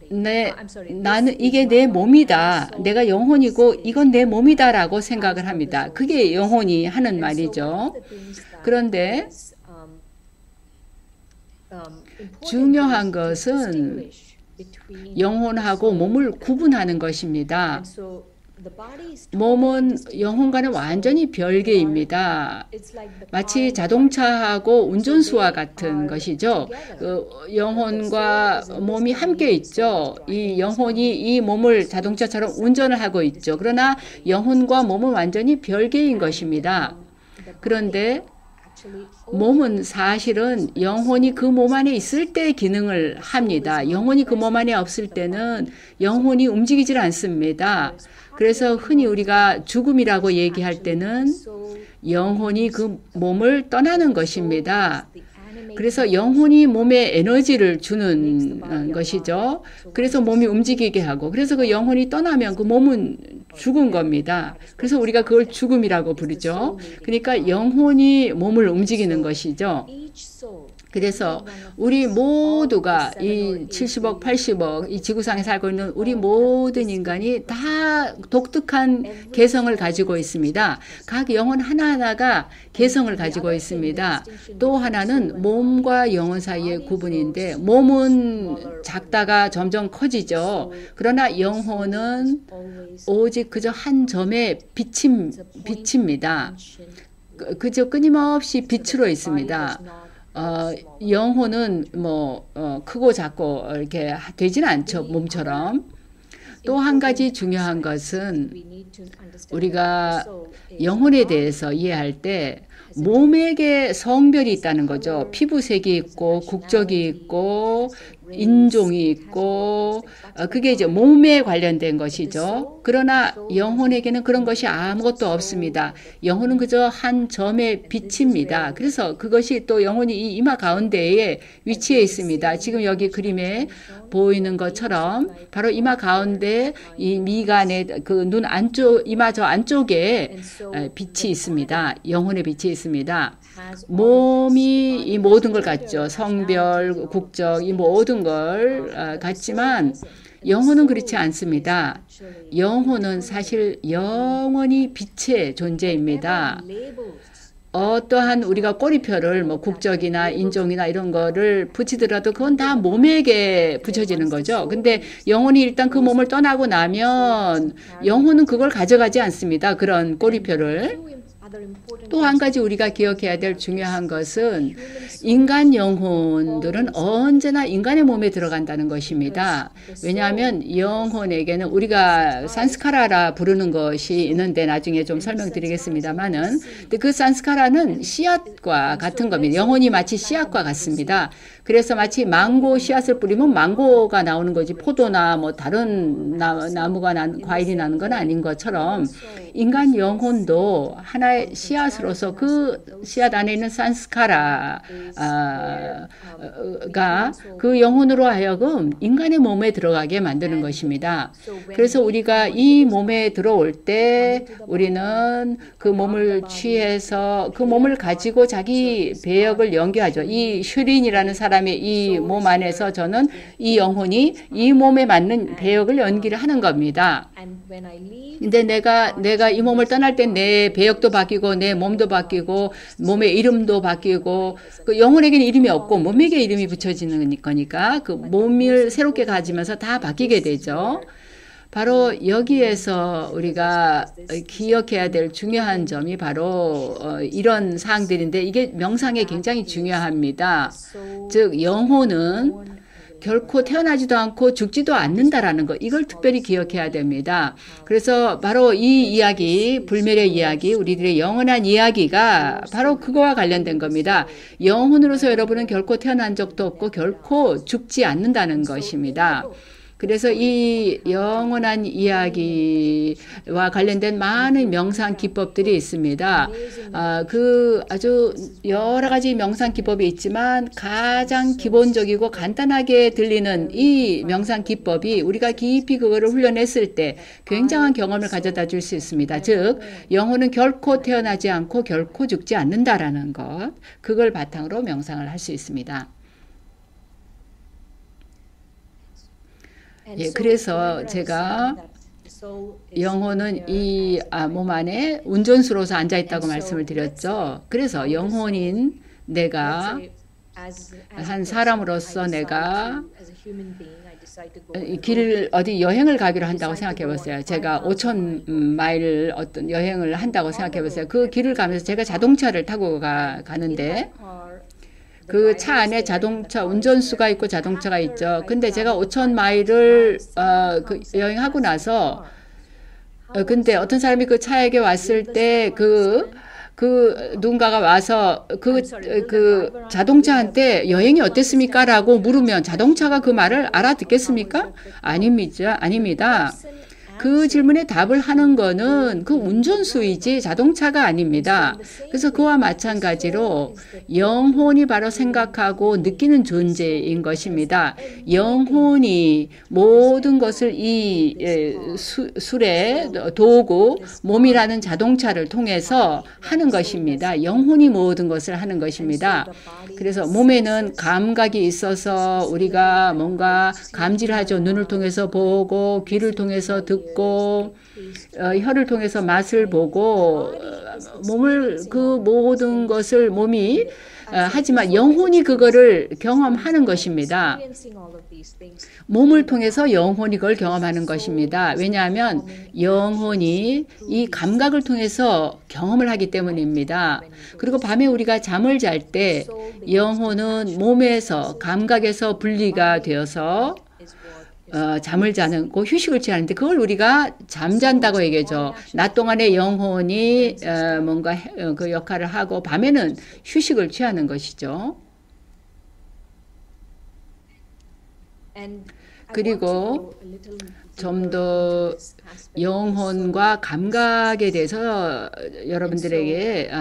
나는 이게 내 몸이다. 내가 영혼이고 이건 내 몸이다라고 생각을 합니다. 그게 영혼이 하는 말이죠. 그런데 중요한 것은 영혼하고 몸을 구분하는 것입니다. 몸은 영혼과는 완전히 별개입니다. 마치 자동차하고 운전수와 같은 것이죠. 영혼과 몸이 함께 있죠. 이 영혼이 이 몸을 자동차처럼 운전을 하고 있죠. 그러나 영혼과 몸은 완전히 별개인 것입니다. 그런데 몸은 사실은 영혼이 그 몸 안에 있을 때 기능을 합니다. 영혼이 그 몸 안에 없을 때는 영혼이 움직이질 않습니다. 그래서 흔히 우리가 죽음이라고 얘기할 때는 영혼이 그 몸을 떠나는 것입니다. 그래서 영혼이 몸에 에너지를 주는 것이죠. 그래서 몸이 움직이게 하고, 그래서 그 영혼이 떠나면 그 몸은 죽은 겁니다. 그래서 우리가 그걸 죽음이라고 부르죠. 그러니까 영혼이 몸을 움직이는 것이죠. 그래서 우리 모두가 이 70억, 80억 이 지구상에 살고 있는 우리 모든 인간이 다 독특한 개성을 가지고 있습니다. 각 영혼 하나하나가 개성을 가지고 있습니다. 또 하나는 몸과 영혼 사이의 구분인데 몸은 작다가 점점 커지죠. 그러나 영혼은 오직 그저 한 점의 빛입니다. 그저 끊임없이 빛으로 있습니다. 영혼은 크고 작고 이렇게 되지는 않죠. 몸처럼. 또 한 가지 중요한 것은 우리가 영혼에 대해서 이해할 때 몸에게 성별이 있다는 거죠. 피부색이 있고 국적이 있고 인종이 있고 그게 이제 몸에 관련된 것이죠. 그러나 영혼에게는 그런 것이 아무것도 없습니다. 영혼은 그저 한 점의 빛입니다. 그래서 그것이 또 영혼이 이 이마 가운데에 위치해 있습니다. 지금 여기 그림에 보이는 것처럼 바로 이마 가운데 이 미간에 그 눈 안쪽 이마 저 안쪽에 빛이 있습니다. 영혼의 빛이 있습니다. 몸이 이 모든 걸 갖죠. 성별, 국적, 이 모든 걸 갖지만 영혼은 그렇지 않습니다. 영혼은 사실 영원히 빛의 존재입니다. 어떠한 우리가 꼬리표를 뭐 국적이나 인종이나 이런 거를 붙이더라도 그건 다 몸에게 붙여지는 거죠. 근데 영혼이 일단 그 몸을 떠나고 나면 영혼은 그걸 가져가지 않습니다. 그런 꼬리표를. 또 한 가지 우리가 기억해야 될 중요한 것은 인간 영혼들은 언제나 인간의 몸에 들어간다는 것입니다. 왜냐하면 영혼에게는 우리가 산스카라라 부르는 것이 있는데 나중에 좀 설명드리겠습니다만은 그 산스카라는 씨앗과 같은 겁니다. 영혼이 마치 씨앗과 같습니다. 그래서 마치 망고 씨앗을 뿌리면 망고가 나오는 거지 포도나 뭐 다른 나무가 과일이 나는 건 아닌 것처럼 인간 영혼도 하나의 씨앗으로서 그 씨앗 안에 있는 산스카라가 그 영혼으로 하여금 인간의 몸에 들어가게 만드는 것입니다. 그래서 우리가 이 몸에 들어올 때 우리는 그 몸을 취해서 그 몸을 가지고 자기 배역을 연기하죠. 이 슈린이라는 사람의 이 몸 안에서 저는 이 영혼이 이 몸에 맞는 배역을 연기를 하는 겁니다. 근데 내가 이 몸을 떠날 때 내 배역도 바뀌고 내 몸도 바뀌고 몸의 이름도 바뀌고 그 영혼에게는 이름이 없고 몸에게 이름이 붙여지는 거니까 그 몸을 새롭게 가지면서 다 바뀌게 되죠. 바로 여기에서 우리가 기억해야 될 중요한 점이 바로 이런 사항들인데 이게 명상에 굉장히 중요합니다. 즉 영혼은 결코 태어나지도 않고 죽지도 않는다라는 거 이걸 특별히 기억해야 됩니다. 그래서 바로 이 이야기 불멸의 이야기 우리들의 영원한 이야기가 바로 그거와 관련된 겁니다. 영혼으로서 여러분은 결코 태어난 적도 없고 결코 죽지 않는다는 것입니다. 그래서 이 영원한 이야기와 관련된 많은 명상 기법들이 있습니다. 그 아주 여러 가지 명상 기법이 있지만 가장 기본적이고 간단하게 들리는 이 명상 기법이 우리가 깊이 그거를 훈련했을 때 굉장한 경험을 가져다 줄 수 있습니다. 즉 영혼은 결코 태어나지 않고 결코 죽지 않는다라는 것 그걸 바탕으로 명상을 할 수 있습니다. 예, 그래서 제가 영혼은 이 몸 안에 운전수로서 앉아있다고 말씀을 드렸죠. 그래서 영혼인 내가 한 사람으로서 내가 길을 어디 여행을 가기로 한다고 생각해 보세요. 제가 5,000마일을 어떤 여행을 한다고 생각해 보세요. 그 길을 가면서 제가 자동차를 타고 가는데 그 차 안에 자동차 운전수가 있고 자동차가 있죠. 근데 제가 5,000마일을 그 여행하고 나서 근데 어떤 사람이 그 차에게 왔을 때 누군가가 와서 그 자동차한테 여행이 어땠습니까? 라고 물으면 자동차가 그 말을 알아듣겠습니까? 아닙니다. 그 질문에 답을 하는 거는 그 운전수이지 자동차가 아닙니다. 그래서 그와 마찬가지로 영혼이 바로 생각하고 느끼는 존재인 것입니다. 영혼이 모든 것을 이 술의 도구, 몸이라는 자동차를 통해서 하는 것입니다. 영혼이 모든 것을 하는 것입니다. 그래서 몸에는 감각이 있어서 우리가 뭔가 감지를 하죠. 눈을 통해서 보고 귀를 통해서 듣고 혀를 통해서 맛을 보고 몸을 그 모든 것을 몸이 하지만 영혼이 그거를 경험하는 것입니다. 몸을 통해서 영혼이 그걸 경험하는 것입니다. 왜냐하면 영혼이 이 감각을 통해서 경험을 하기 때문입니다. 그리고 밤에 우리가 잠을 잘 때 영혼은 몸에서 감각에서 분리가 되어서 잠을 자는 고 휴식을 취하는데 그걸 우리가 잠잔다고 얘기하죠. 낮 동안에 영혼이 뭔가 그 역할을 하고 밤에는 휴식을 취하는 것이죠. 그리고 좀 더 영혼과 감각에 대해서 여러분들에게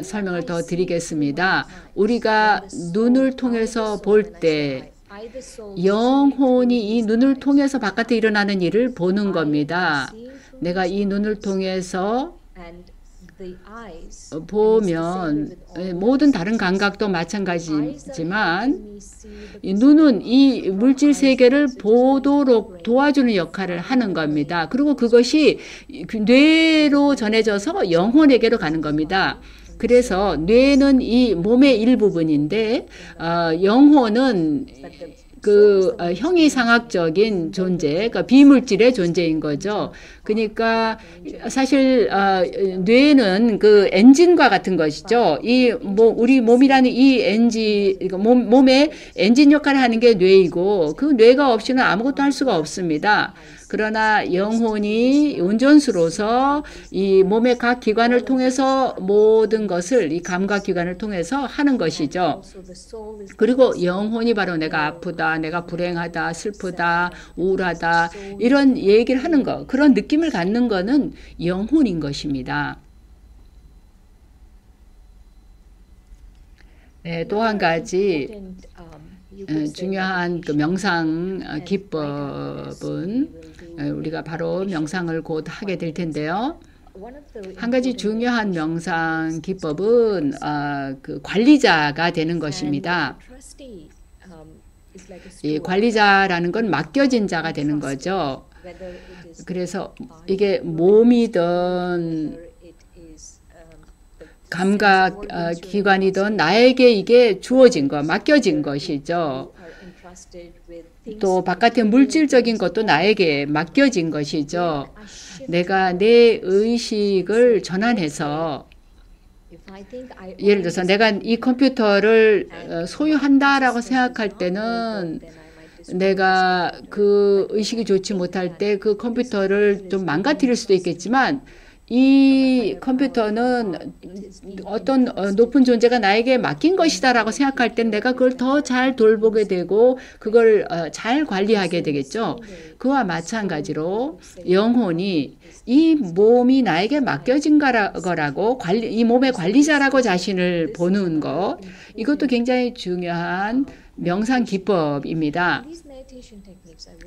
설명을 더 드리겠습니다. 우리가 눈을 통해서 볼 때 영혼이 이 눈을 통해서 바깥에 일어나는 일을 보는 겁니다. 내가 이 눈을 통해서 보면 모든 다른 감각도 마찬가지지만 이 눈은 이 물질 세계를 보도록 도와주는 역할을 하는 겁니다. 그리고 그것이 뇌로 전해져서 영혼에게로 가는 겁니다. 그래서 뇌는 이 몸의 일부분인데 영혼은 그 형이상학적인 존재, 그러니까 비물질의 존재인 거죠. 그러니까 사실 뇌는 그 엔진과 같은 것이죠. 우리 몸이라는 이 엔진, 몸의 엔진 역할을 하는 게 뇌이고 그 뇌가 없이는 아무것도 할 수가 없습니다. 그러나 영혼이 운전수로서 이 몸의 각 기관을 통해서 모든 것을 이 감각 기관을 통해서 하는 것이죠. 그리고 영혼이 바로 내가 아프다, 내가 불행하다, 슬프다, 우울하다 이런 얘기를 하는 것, 그런 느낌을 갖는 거는 영혼인 것입니다. 네, 또 한 가지 중요한 그 명상 기법은 우리가 바로 명상을 곧 하게 될 텐데요. 한 가지 중요한 명상 기법은 그 관리자가 되는 것입니다. 이 관리자라는 건 맡겨진 자가 되는 거죠. 그래서 이게 몸이든 감각 기관이든 나에게 이게 주어진 것, 맡겨진 것이죠. 또 바깥의 물질적인 것도 나에게 맡겨진 것이죠. 내가 내 의식을 전환해서 예를 들어서 내가 이 컴퓨터를 소유한다라고 생각할 때는 내가 그 의식이 좋지 못할 때 그 컴퓨터를 좀 망가뜨릴 수도 있겠지만 이 컴퓨터는 어떤 높은 존재가 나에게 맡긴 것이다라고 생각할 땐 내가 그걸 더 잘 돌보게 되고 그걸 잘 관리하게 되겠죠. 그와 마찬가지로 영혼이 이 몸이 나에게 맡겨진 거라고 이 몸의 관리자라고 자신을 보는 것, 이것도 굉장히 중요한 명상 기법입니다.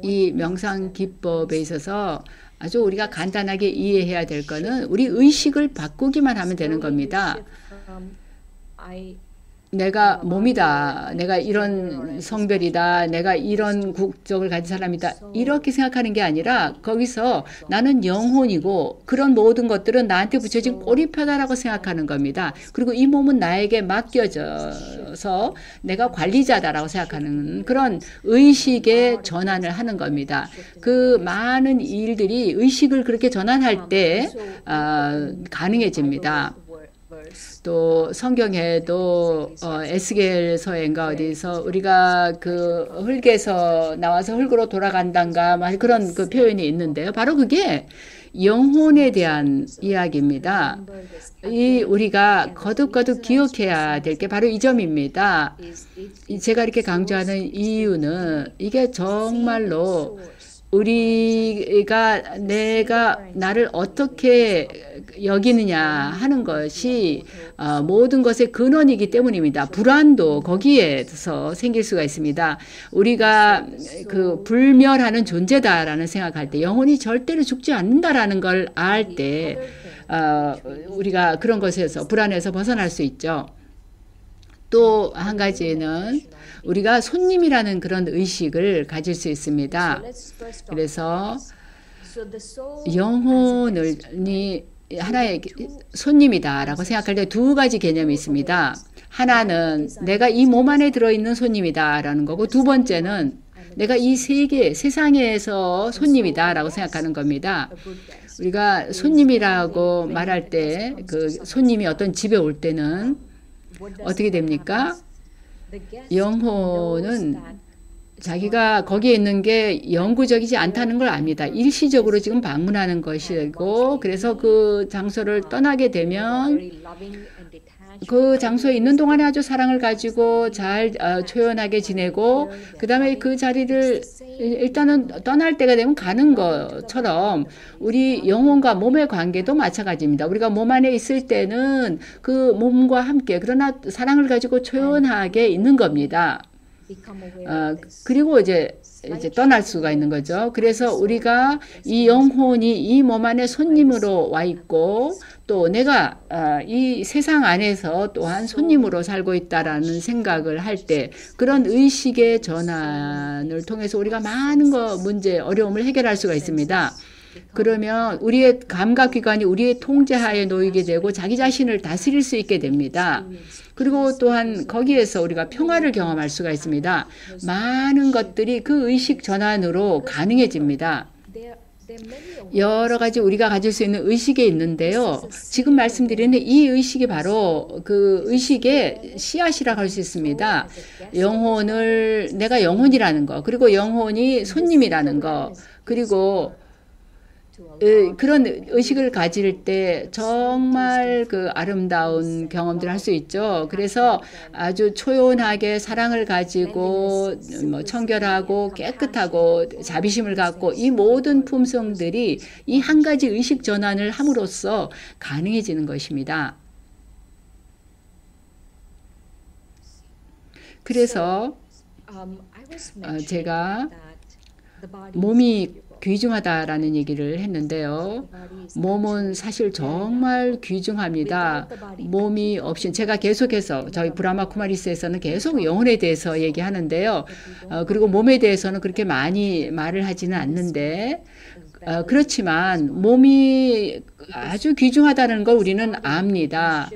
이 명상 기법에 있어서 아주 우리가 간단하게 이해해야 될 거는 우리 의식을 바꾸기만 하면 되는 겁니다. 내가 몸이다, 내가 이런 성별이다, 내가 이런 국적을 가진 사람이다 이렇게 생각하는 게 아니라 거기서 나는 영혼이고 그런 모든 것들은 나한테 붙여진 꼬리표다라고 생각하는 겁니다. 그리고 이 몸은 나에게 맡겨져서 내가 관리자다라고 생각하는 그런 의식의 전환을 하는 겁니다. 그 많은 일들이 의식을 그렇게 전환할 때 가능해집니다. 또 성경에도 에스겔서인가 어디서 우리가 그 흙에서 나와서 흙으로 돌아간단가 그런 그 표현이 있는데요. 바로 그게 영혼에 대한 이야기입니다. 우리가 거듭거듭 기억해야 될 게 바로 이 점입니다. 제가 이렇게 강조하는 이유는 이게 정말로 우리가 나를 어떻게 여기느냐 하는 것이 모든 것의 근원이기 때문입니다. 불안도 거기에서 생길 수가 있습니다. 우리가 그 불멸하는 존재다라는 생각할 때, 영혼이 절대로 죽지 않는다라는 걸 알 때 우리가 그런 것에서 불안에서 벗어날 수 있죠. 또 한 가지는 우리가 손님이라는 그런 의식을 가질 수 있습니다. 그래서 영혼이 하나의 손님이다라고 생각할 때 두 가지 개념이 있습니다. 하나는 내가 이 몸 안에 들어있는 손님이다라는 거고, 두 번째는 내가 이 세상에서 손님이다라고 생각하는 겁니다. 우리가 손님이라고 말할 때 그 손님이 어떤 집에 올 때는 어떻게 됩니까? 영혼은 자기가 거기에 있는 게 영구적이지 않다는 걸 압니다. 일시적으로 지금 방문하는 것이고, 그래서 그 장소를 떠나게 되면 그 장소에 있는 동안에 아주 사랑을 가지고 잘 초연하게 지내고, 그 다음에 그 자리를 일단은 떠날 때가 되면 가는 것처럼 우리 영혼과 몸의 관계도 마찬가지입니다. 우리가 몸 안에 있을 때는 그 몸과 함께, 그러나 사랑을 가지고 초연하게 있는 겁니다. 그리고 이제 떠날 수가 있는 거죠. 그래서 우리가 이 영혼이 이 몸 안에 손님으로 와 있고, 또 내가 이 세상 안에서 또한 손님으로 살고 있다라는 생각을 할 때, 그런 의식의 전환을 통해서 우리가 많은 문제, 어려움을 해결할 수가 있습니다. 그러면 우리의 감각기관이 우리의 통제하에 놓이게 되고 자기 자신을 다스릴 수 있게 됩니다. 그리고 또한 거기에서 우리가 평화를 경험할 수가 있습니다. 많은 것들이 그 의식 전환으로 가능해집니다. 여러 가지 우리가 가질 수 있는 의식이 있는데요. 지금 말씀드리는 이 의식이 바로 그 의식의 씨앗이라고 할 수 있습니다. 영혼을, 내가 영혼이라는 거, 그리고 영혼이 손님이라는 거, 그리고 그런 의식을 가질 때 정말 그 아름다운 경험들을 할 수 있죠. 그래서 아주 초연하게 사랑을 가지고 뭐 청결하고 깨끗하고 자비심을 갖고 이 모든 품성들이 이 한 가지 의식 전환을 함으로써 가능해지는 것입니다. 그래서 제가 몸이 귀중하다라는 얘기를 했는데요. 몸은 사실 정말 귀중합니다. 몸이 없이 제가 계속해서 저희 브라마 쿠마리스에서는 계속 영혼에 대해서 얘기하는데요. 그리고 몸에 대해서는 그렇게 많이 말을 하지는 않는데 그렇지만 몸이 아주 귀중하다는 걸 우리는 압니다.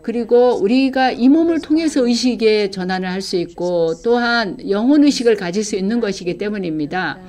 그리고 우리가 이 몸을 통해서 의식의 전환을 할 수 있고 또한 영혼 의식을 가질 수 있는 것이기 때문입니다.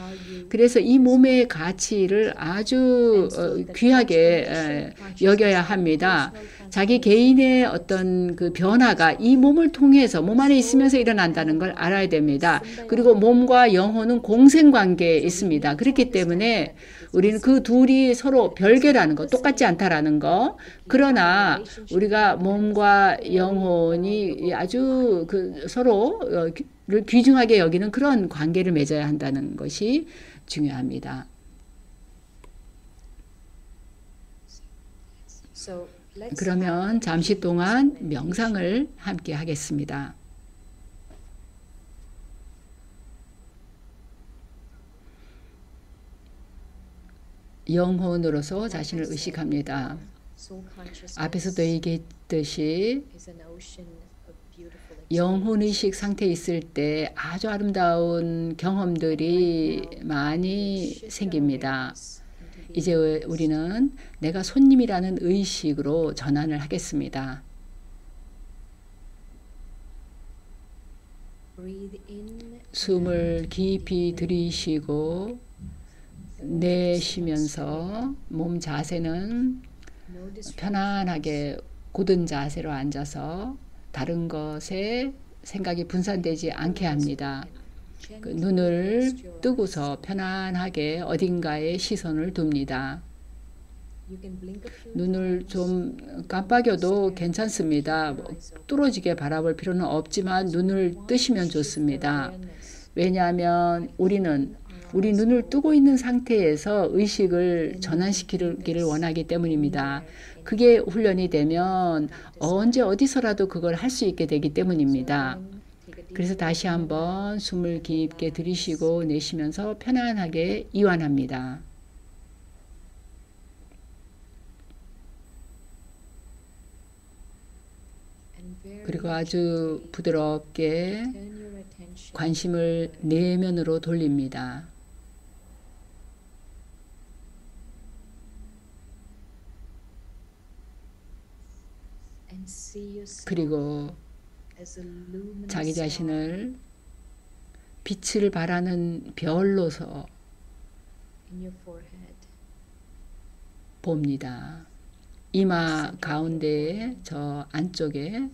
그래서 이 몸의 가치를 아주 귀하게 여겨야 합니다. 자기 개인의 어떤 그 변화가 이 몸을 통해서 몸 안에 있으면서 일어난다는 걸 알아야 됩니다. 그리고 몸과 영혼은 공생관계에 있습니다. 그렇기 때문에 우리는 그 둘이 서로 별개라는 거, 똑같지 않다라는 거. 그러나 우리가 몸과 영혼이 아주 그 서로를 귀중하게 여기는 그런 관계를 맺어야 한다는 것이 중요합니다. 그러면 잠시 동안 명상을 함께 하겠습니다. 영혼으로서 자신을 의식합니다. 앞에서도 얘기했듯이 영혼의식 상태에 있을 때 아주 아름다운 경험들이 많이 생깁니다. 이제 우리는 내가 손님이라는 의식으로 전환을 하겠습니다. 숨을 깊이 들이쉬고 내쉬면서 몸 자세는 편안하게 굳은 자세로 앉아서 다른 것에 생각이 분산되지 않게 합니다. 그 눈을 뜨고서 편안하게 어딘가에 시선을 둡니다. 눈을 좀 깜빡여도 괜찮습니다. 뚫어지게 바라볼 필요는 없지만 눈을 뜨시면 좋습니다. 왜냐하면 우리 눈을 뜨고 있는 상태에서 의식을 전환시키기를 원하기 때문입니다. 그게 훈련이 되면 언제 어디서라도 그걸 할 수 있게 되기 때문입니다. 그래서 다시 한번 숨을 깊게 들이쉬고 내쉬면서 편안하게 이완합니다. 그리고 아주 부드럽게 관심을 내면으로 돌립니다. 그리고 자기 자신을 빛을 발하는 별로서 봅니다. 이마 가운데에 저 안쪽에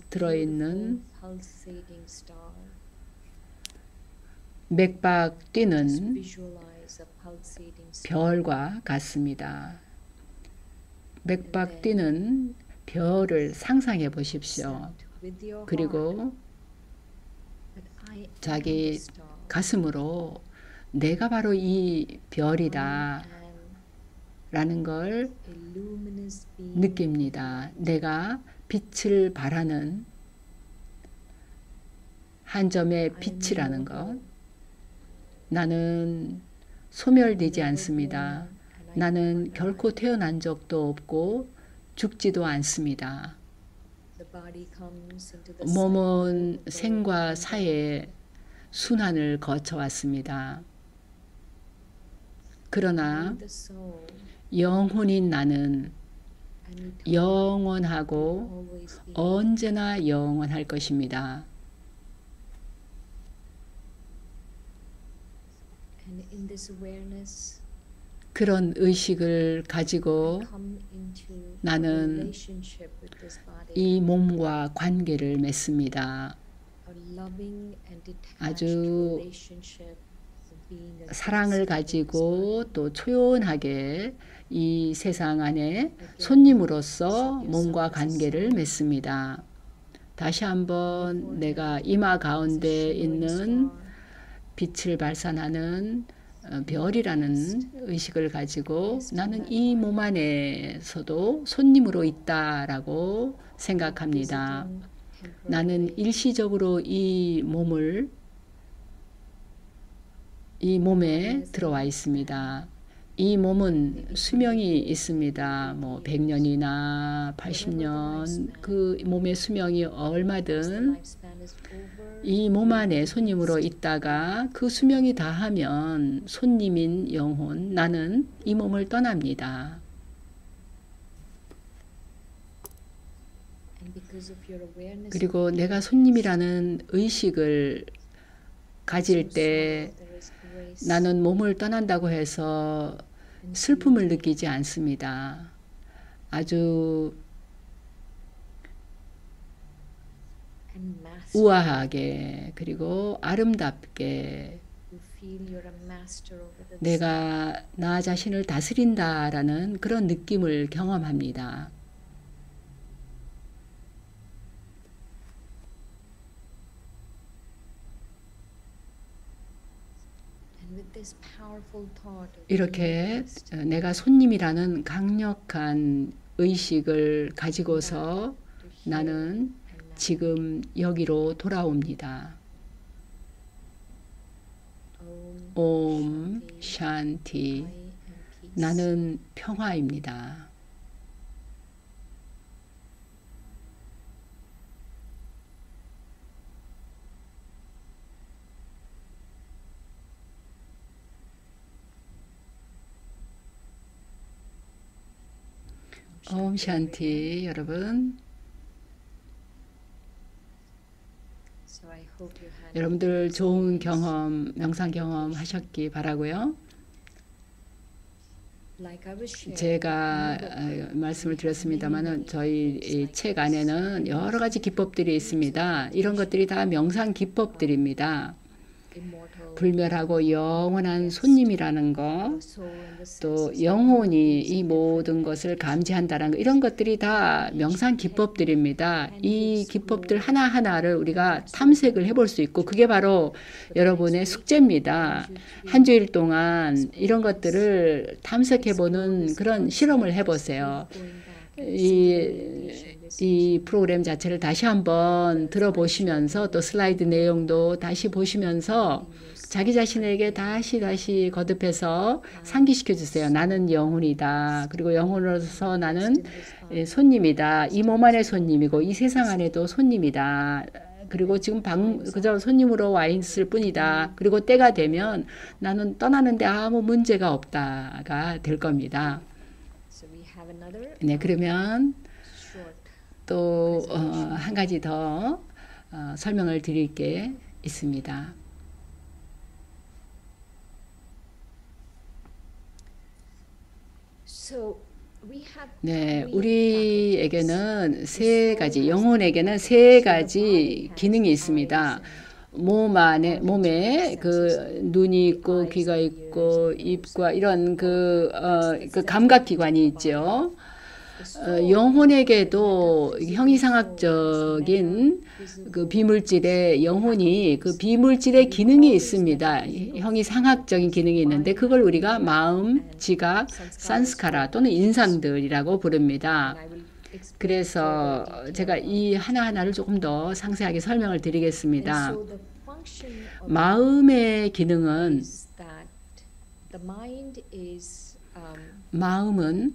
들어있는 맥박 뛰는 별과 같습니다. 맥박 뛰는 별을 상상해 보십시오. 그리고 자기 가슴으로 내가 바로 이 별이다 라는 걸 느낍니다. 내가 빛을 발하는 한 점의 빛이라는 것. 나는 소멸되지 않습니다. 나는 결코 태어난 적도 없고 죽지도 않습니다. 몸은 생과 사의 순환을 거쳐왔습니다. 그러나 영혼인 나는 영원하고 언제나 영원할 것입니다. 그런 의식을 가지고 나는 이 몸과 관계를 맺습니다. 아주 사랑을 가지고 또 초연하게 이 세상 안에 손님으로서 몸과 관계를 맺습니다. 다시 한번 내가 이마 가운데 있는 빛을 발산하는 별이라는 의식을 가지고 나는 이 몸 안에서도 손님으로 있다라고 생각합니다. 나는 일시적으로 이 몸에 들어와 있습니다. 이 몸은 수명이 있습니다. 뭐 100년이나 80년 그 몸의 수명이 얼마든 이 몸 안에 손님으로 있다가 그 수명이 다하면 손님인 영혼 나는 이 몸을 떠납니다. 그리고 내가 손님이라는 의식을 가질 때 나는 몸을 떠난다고 해서 슬픔을 느끼지 않습니다. 아주 우아하게 그리고 아름답게 내가 나 자신을 다스린다라는 그런 느낌을 경험합니다. 이렇게 내가 손님이라는 강력한 의식을 가지고서 나는 지금 여기로 돌아옵니다. 옴 샨티. 나는 평화입니다. 옴 샨티 여러분. 여러분들 좋은 경험, 명상 경험 하셨기 바라고요. 제가 말씀을 드렸습니다만 저희 책 안에는 여러 가지 기법들이 있습니다. 이런 것들이 다 명상 기법들입니다. 불멸하고 영원한 손님이라는 것, 또 영혼이 이 모든 것을 감지한다는 것, 이런 것들이 다 명상 기법들입니다. 이 기법들 하나하나를 우리가 탐색을 해볼 수 있고 그게 바로 여러분의 숙제입니다. 한 주일 동안 이런 것들을 탐색해보는 그런 실험을 해보세요. 이 프로그램 자체를 다시 한번 들어보시면서 또 슬라이드 내용도 다시 보시면서 자기 자신에게 다시 거듭해서 상기시켜 주세요. 나는 영혼이다. 그리고 영혼으로서 나는 손님이다. 이 몸 안의 손님이고 이 세상 안에도 손님이다. 그리고 지금 그저 손님으로 와 있을 뿐이다. 그리고 때가 되면 나는 떠나는데 아무 문제가 없다가 될 겁니다. 네, 그러면 또 한 가지 더 설명을 드릴 게 있습니다. 네, 우리에게는 세 가지, 영혼에게는 세 가지 기능이 있습니다. 몸에 그 눈이 있고 귀가 있고 입과 이런 그 감각기관이 있죠. 영혼에게도 형이상학적인 그 비물질의 영혼이 그 비물질의 기능이 있습니다. 형이상학적인 기능이 있는데 그걸 우리가 마음, 지각, 산스카라 또는 인상들이라고 부릅니다. 그래서 제가 이 하나하나를 조금 더 상세하게 설명을 드리겠습니다. 마음의 기능은 마음은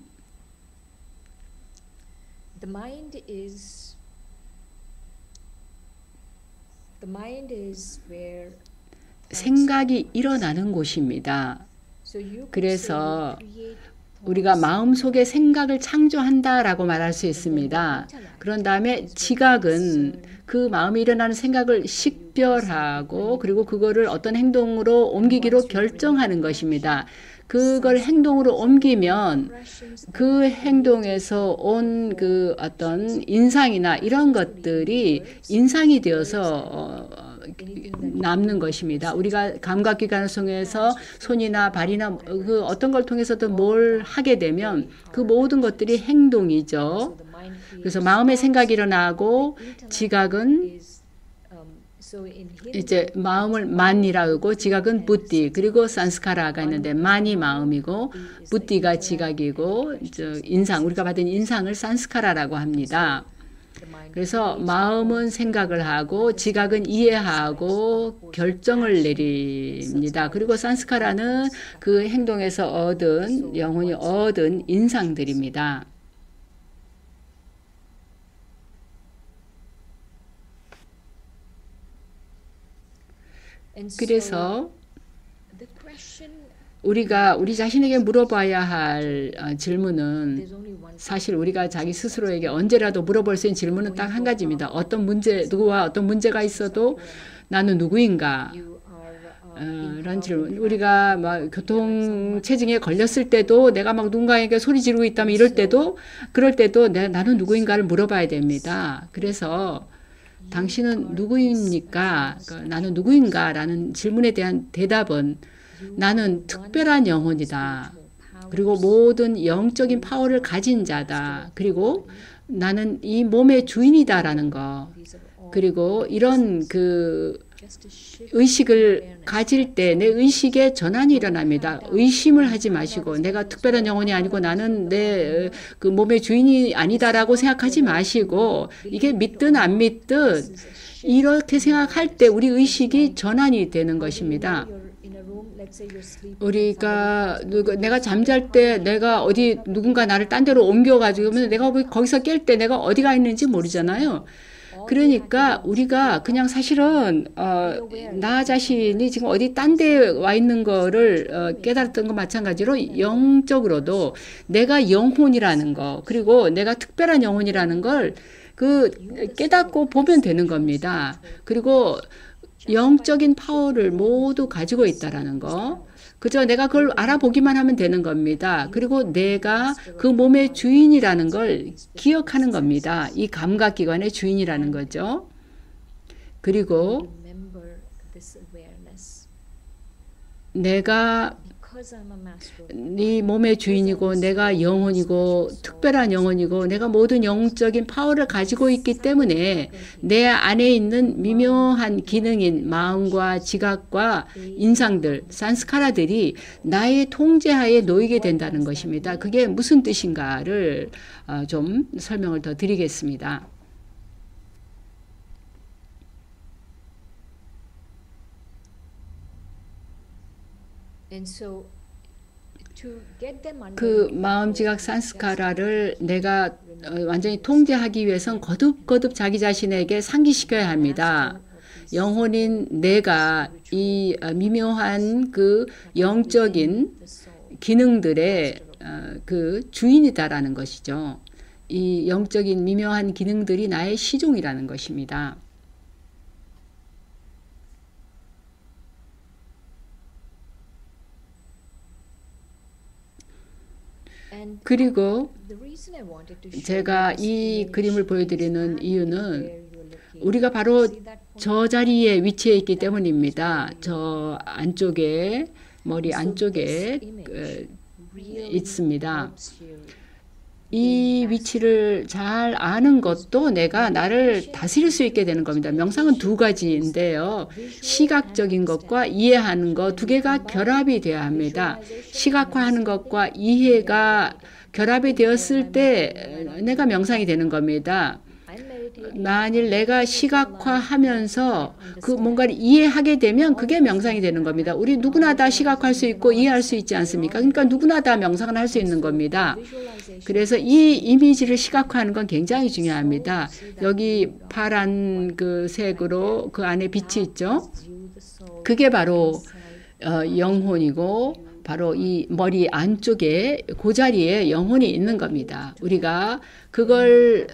생각이 일어나는 곳입니다. 그래서 우리가 마음속에 생각을 창조한다라고 말할 수 있습니다. 그런 다음에 지각은 그 마음에 일어나는 생각을 식별하고 그리고 그거를 어떤 행동으로 옮기기로 결정하는 것입니다. 그걸 행동으로 옮기면 그 행동에서 온 그 어떤 인상이나 이런 것들이 인상이 되어서 남는 것입니다. 우리가 감각기관을 통해서 손이나 발이나 그 어떤 걸 통해서도 뭘 하게 되면 그 모든 것들이 행동이죠. 그래서 마음의 생각이 일어나고 지각은 이제 마음을 만이라고 지각은 부띠 그리고 산스카라가 있는데 만이 마음이고 부띠가 지각이고 인상 우리가 받은 인상을 산스카라라고 합니다. 그래서 마음은 생각을 하고 지각은 이해하고 결정을 내립니다. 그리고 산스카라는 그 행동에서 얻은 영혼이 얻은 인상들입니다. 그래서 우리가 우리 자신에게 물어봐야 할 질문은 사실 우리가 자기 스스로에게 언제라도 물어볼 수 있는 질문은 딱 한 가지입니다. 누구와 어떤 문제가 있어도 나는 누구인가? 라는 질문. 우리가 막 교통체증에 걸렸을 때도 내가 막 누군가에게 소리 지르고 있다면 그럴 때도 나는 누구인가를 물어봐야 됩니다. 그래서 당신은 누구입니까? 나는 누구인가? 라는 질문에 대한 대답은 나는 특별한 영혼이다. 그리고 모든 영적인 파워를 가진 자다. 그리고 나는 이 몸의 주인이다라는 거. 그리고 이런 그 의식을 가질 때 내 의식에 전환이 일어납니다. 의심을 하지 마시고 내가 특별한 영혼이 아니고 나는 내 그 몸의 주인이 아니다라고 생각하지 마시고 이게 믿든 안 믿든 이렇게 생각할 때 우리 의식이 전환이 되는 것입니다. 우리가 내가 잠잘 때 내가 어디 누군가 나를 딴 데로 옮겨가지고 내가 거기서 깰 때 내가 어디가 있는지 모르잖아요. 그러니까 우리가 그냥 사실은 나 자신이 지금 어디 딴 데 와 있는 거를 깨달았던 것 마찬가지로 영적으로도 내가 영혼이라는 거 그리고 내가 특별한 영혼이라는 걸 그 깨닫고 보면 되는 겁니다. 그리고 영적인 파워를 모두 가지고 있다라는 거. 그저 내가 그걸 알아보기만 하면 되는 겁니다. 그리고 내가 그 몸의 주인이라는 걸 기억하는 겁니다. 이 감각기관의 주인이라는 거죠. 그리고 내가 네 몸의 주인이고 내가 영혼이고 특별한 영혼이고 내가 모든 영적인 파워를 가지고 있기 때문에 내 안에 있는 미묘한 기능인 마음과 지각과 인상들, 산스카라들이 나의 통제하에 놓이게 된다는 것입니다. 그게 무슨 뜻인가를 좀 설명을 더 드리겠습니다. 그 마음지각 산스카라를 내가 완전히 통제하기 위해선 거듭거듭 자기 자신에게 상기시켜야 합니다. 영혼인 내가 이 미묘한 그 영적인 기능들의 그 주인이다라는 것이죠. 이 영적인 미묘한 기능들이 나의 시종이라는 것입니다. 그리고 제가 이 그림을 보여드리는 이유는 우리가 바로 저 자리에 위치해 있기 때문입니다. 저 안쪽에, 머리 안쪽에 있습니다. 이 위치를 잘 아는 것도 내가 나를 다스릴 수 있게 되는 겁니다. 명상은 두 가지인데요. 시각적인 것과 이해하는 것 두 개가 결합이 되어야 합니다. 시각화하는 것과 이해가 결합이 되었을 때 내가 명상이 되는 겁니다. 만일 내가 시각화하면서 그 뭔가를 이해하게 되면 그게 명상이 되는 겁니다. 우리 누구나 다 시각화할 수 있고 이해할 수 있지 않습니까? 그러니까 누구나 다 명상을 할 수 있는 겁니다. 그래서 이 이미지를 시각화하는 건 굉장히 중요합니다. 여기 파란 그 색으로 그 안에 빛이 있죠. 그게 바로 영혼이고 바로 이 머리 안쪽에 그 자리에 영혼이 있는 겁니다. 우리가 그걸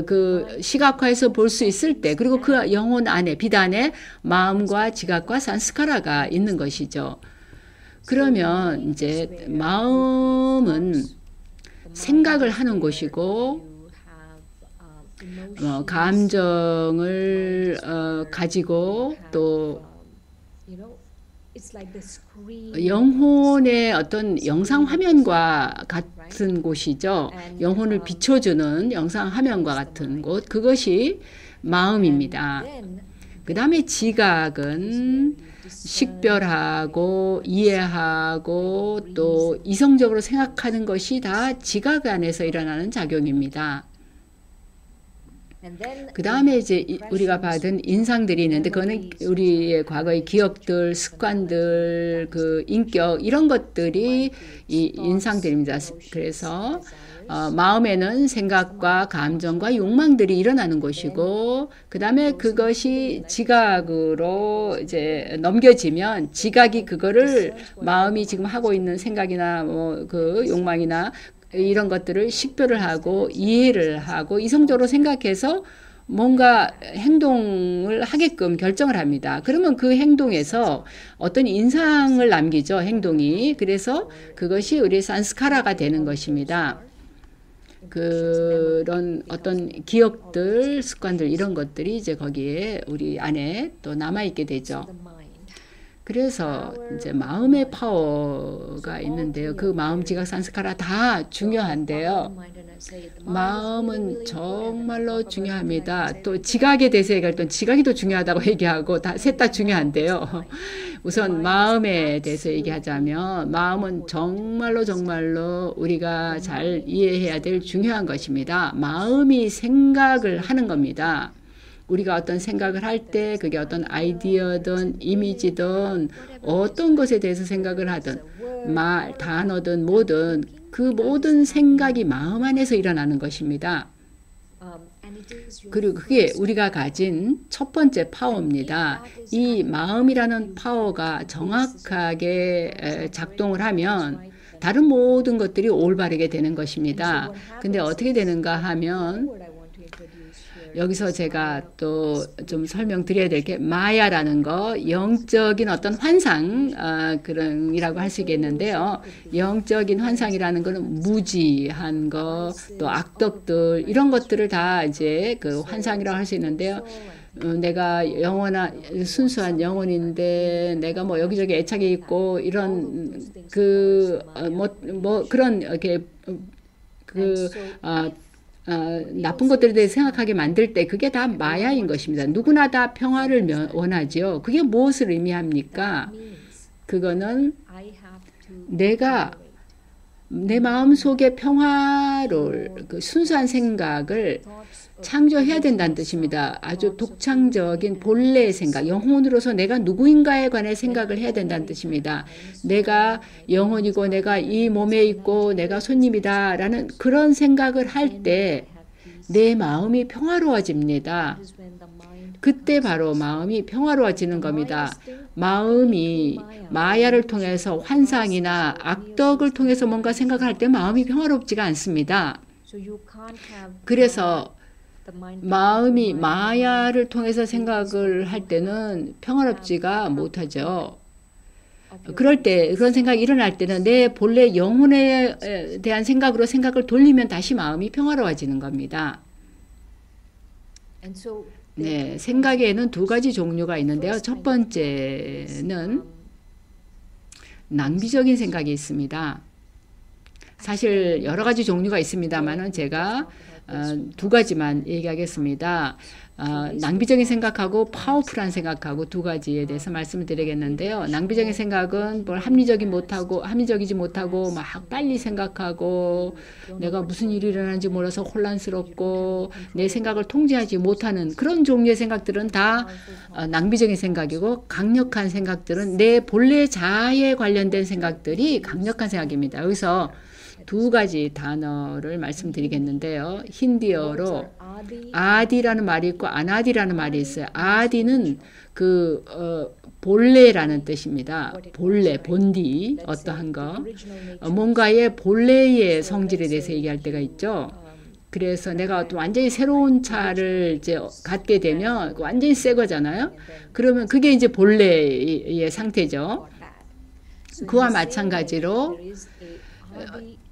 그 시각화해서 볼 수 있을 때, 그리고 그 영혼 안에, 빛 안에 마음과 지각과 산스카라가 있는 것이죠. 그러면 이제 마음은 생각을 하는 곳이고, 감정을 가지고 또 영혼의 어떤 영상 화면과 같은 곳이죠. 영혼을 비춰주는 영상 화면과 같은 곳, 그것이 마음입니다. 그 다음에 지각은 식별하고 이해하고 또 이성적으로 생각하는 것이 다 지각 안에서 일어나는 작용입니다. 그 다음에 이제 우리가 받은 인상들이 있는데, 그거는 우리의 과거의 기억들, 습관들, 그 인격, 이런 것들이 이 인상들입니다. 그래서 마음에는 생각과 감정과 욕망들이 일어나는 것이고, 그 다음에 그것이 지각으로 이제 넘겨지면, 지각이 그거를 마음이 지금 하고 있는 생각이나 뭐 그 욕망이나 이런 것들을 식별을 하고 이해를 하고 이성적으로 생각해서 뭔가 행동을 하게끔 결정을 합니다. 그러면 그 행동에서 어떤 인상을 남기죠, 행동이. 그래서 그것이 우리 산스카라가 되는 것입니다. 그런 어떤 기억들, 습관들, 이런 것들이 이제 거기에 우리 안에 또 남아있게 되죠. 그래서 이제 마음의 파워가 있는데요. 그 마음, 지각, 산스카라 다 중요한데요. 마음은 정말로 중요합니다. 또 지각에 대해서 얘기할 때 지각이 더 중요하다고 얘기하고 셋 다 중요한데요. 우선 마음에 대해서 얘기하자면 마음은 정말로 우리가 잘 이해해야 될 중요한 것입니다. 마음이 생각을 하는 겁니다. 우리가 어떤 생각을 할 때 그게 어떤 아이디어든 이미지든 어떤 것에 대해서 생각을 하든 말, 단어든 뭐든 그 모든 생각이 마음 안에서 일어나는 것입니다. 그리고 그게 우리가 가진 첫 번째 파워입니다. 이 마음이라는 파워가 정확하게 작동을 하면 다른 모든 것들이 올바르게 되는 것입니다. 근데 어떻게 되는가 하면 여기서 제가 또 좀 설명드려야 될 게 마야라는 거, 영적인 어떤 환상 그런이라고 할 수 있겠는데요. 영적인 환상이라는 거는 무지한 거, 또 악덕들 이런 것들을 다 이제 그 환상이라고 할 수 있는데요. 내가 영원한 순수한 영혼인데 내가 뭐 여기저기 애착이 있고 이런 그 뭐 그런 이렇게 그 나쁜 것들에 대해 생각하게 만들 때 그게 다 마야인 것입니다. 누구나 다 평화를 원하죠. 그게 무엇을 의미합니까? 그거는 내가 내 마음속에 평화를, 그 순수한 생각을 창조해야 된다는 뜻입니다. 아주 독창적인 본래의 생각, 영혼으로서 내가 누구인가에 관해 생각을 해야 된다는 뜻입니다. 내가 영혼이고 내가 이 몸에 있고 내가 손님이다 라는 그런 생각을 할 때 내 마음이 평화로워집니다. 그때 바로 마음이 평화로워지는 겁니다. 마음이 마야를 통해서 환상이나 악덕을 통해서 뭔가 생각을 할 때 마음이 평화롭지가 않습니다. 그래서 마음이 마야를 통해서 생각을 할 때는 평화롭지가 못하죠. 그럴 때, 그런 생각이 일어날 때는 내 본래 영혼에 대한 생각으로 생각을 돌리면 다시 마음이 평화로워지는 겁니다. 네, 생각에는 두 가지 종류가 있는데요. 첫 번째는 낭비적인 생각이 있습니다. 사실 여러 가지 종류가 있습니다만은 제가 두 가지만 얘기하겠습니다. 낭비적인 생각하고 파워풀한 생각하고 두 가지에 대해서 말씀을 드리겠는데요. 낭비적인 생각은 뭘 합리적이지 못하고 막 빨리 생각하고 내가 무슨 일이 일어나는지 몰라서 혼란스럽고 내 생각을 통제하지 못하는 그런 종류의 생각들은 다 낭비적인 생각이고, 강력한 생각들은 내 본래 자아에 관련된 생각들이 강력한 생각입니다. 여기서 두 가지 단어를 말씀드리겠는데요. 힌디어로 아디라는 말이 있고 아나디라는 말이 있어요. 아디는 본래라는 뜻입니다. 본래, 본디, 어떠한 거. 뭔가의 본래의 성질에 대해서 얘기할 때가 있죠. 그래서 내가 완전히 새로운 차를 이제 갖게 되면 완전히 새 거잖아요. 그러면 그게 이제 본래의 상태죠. 그와 마찬가지로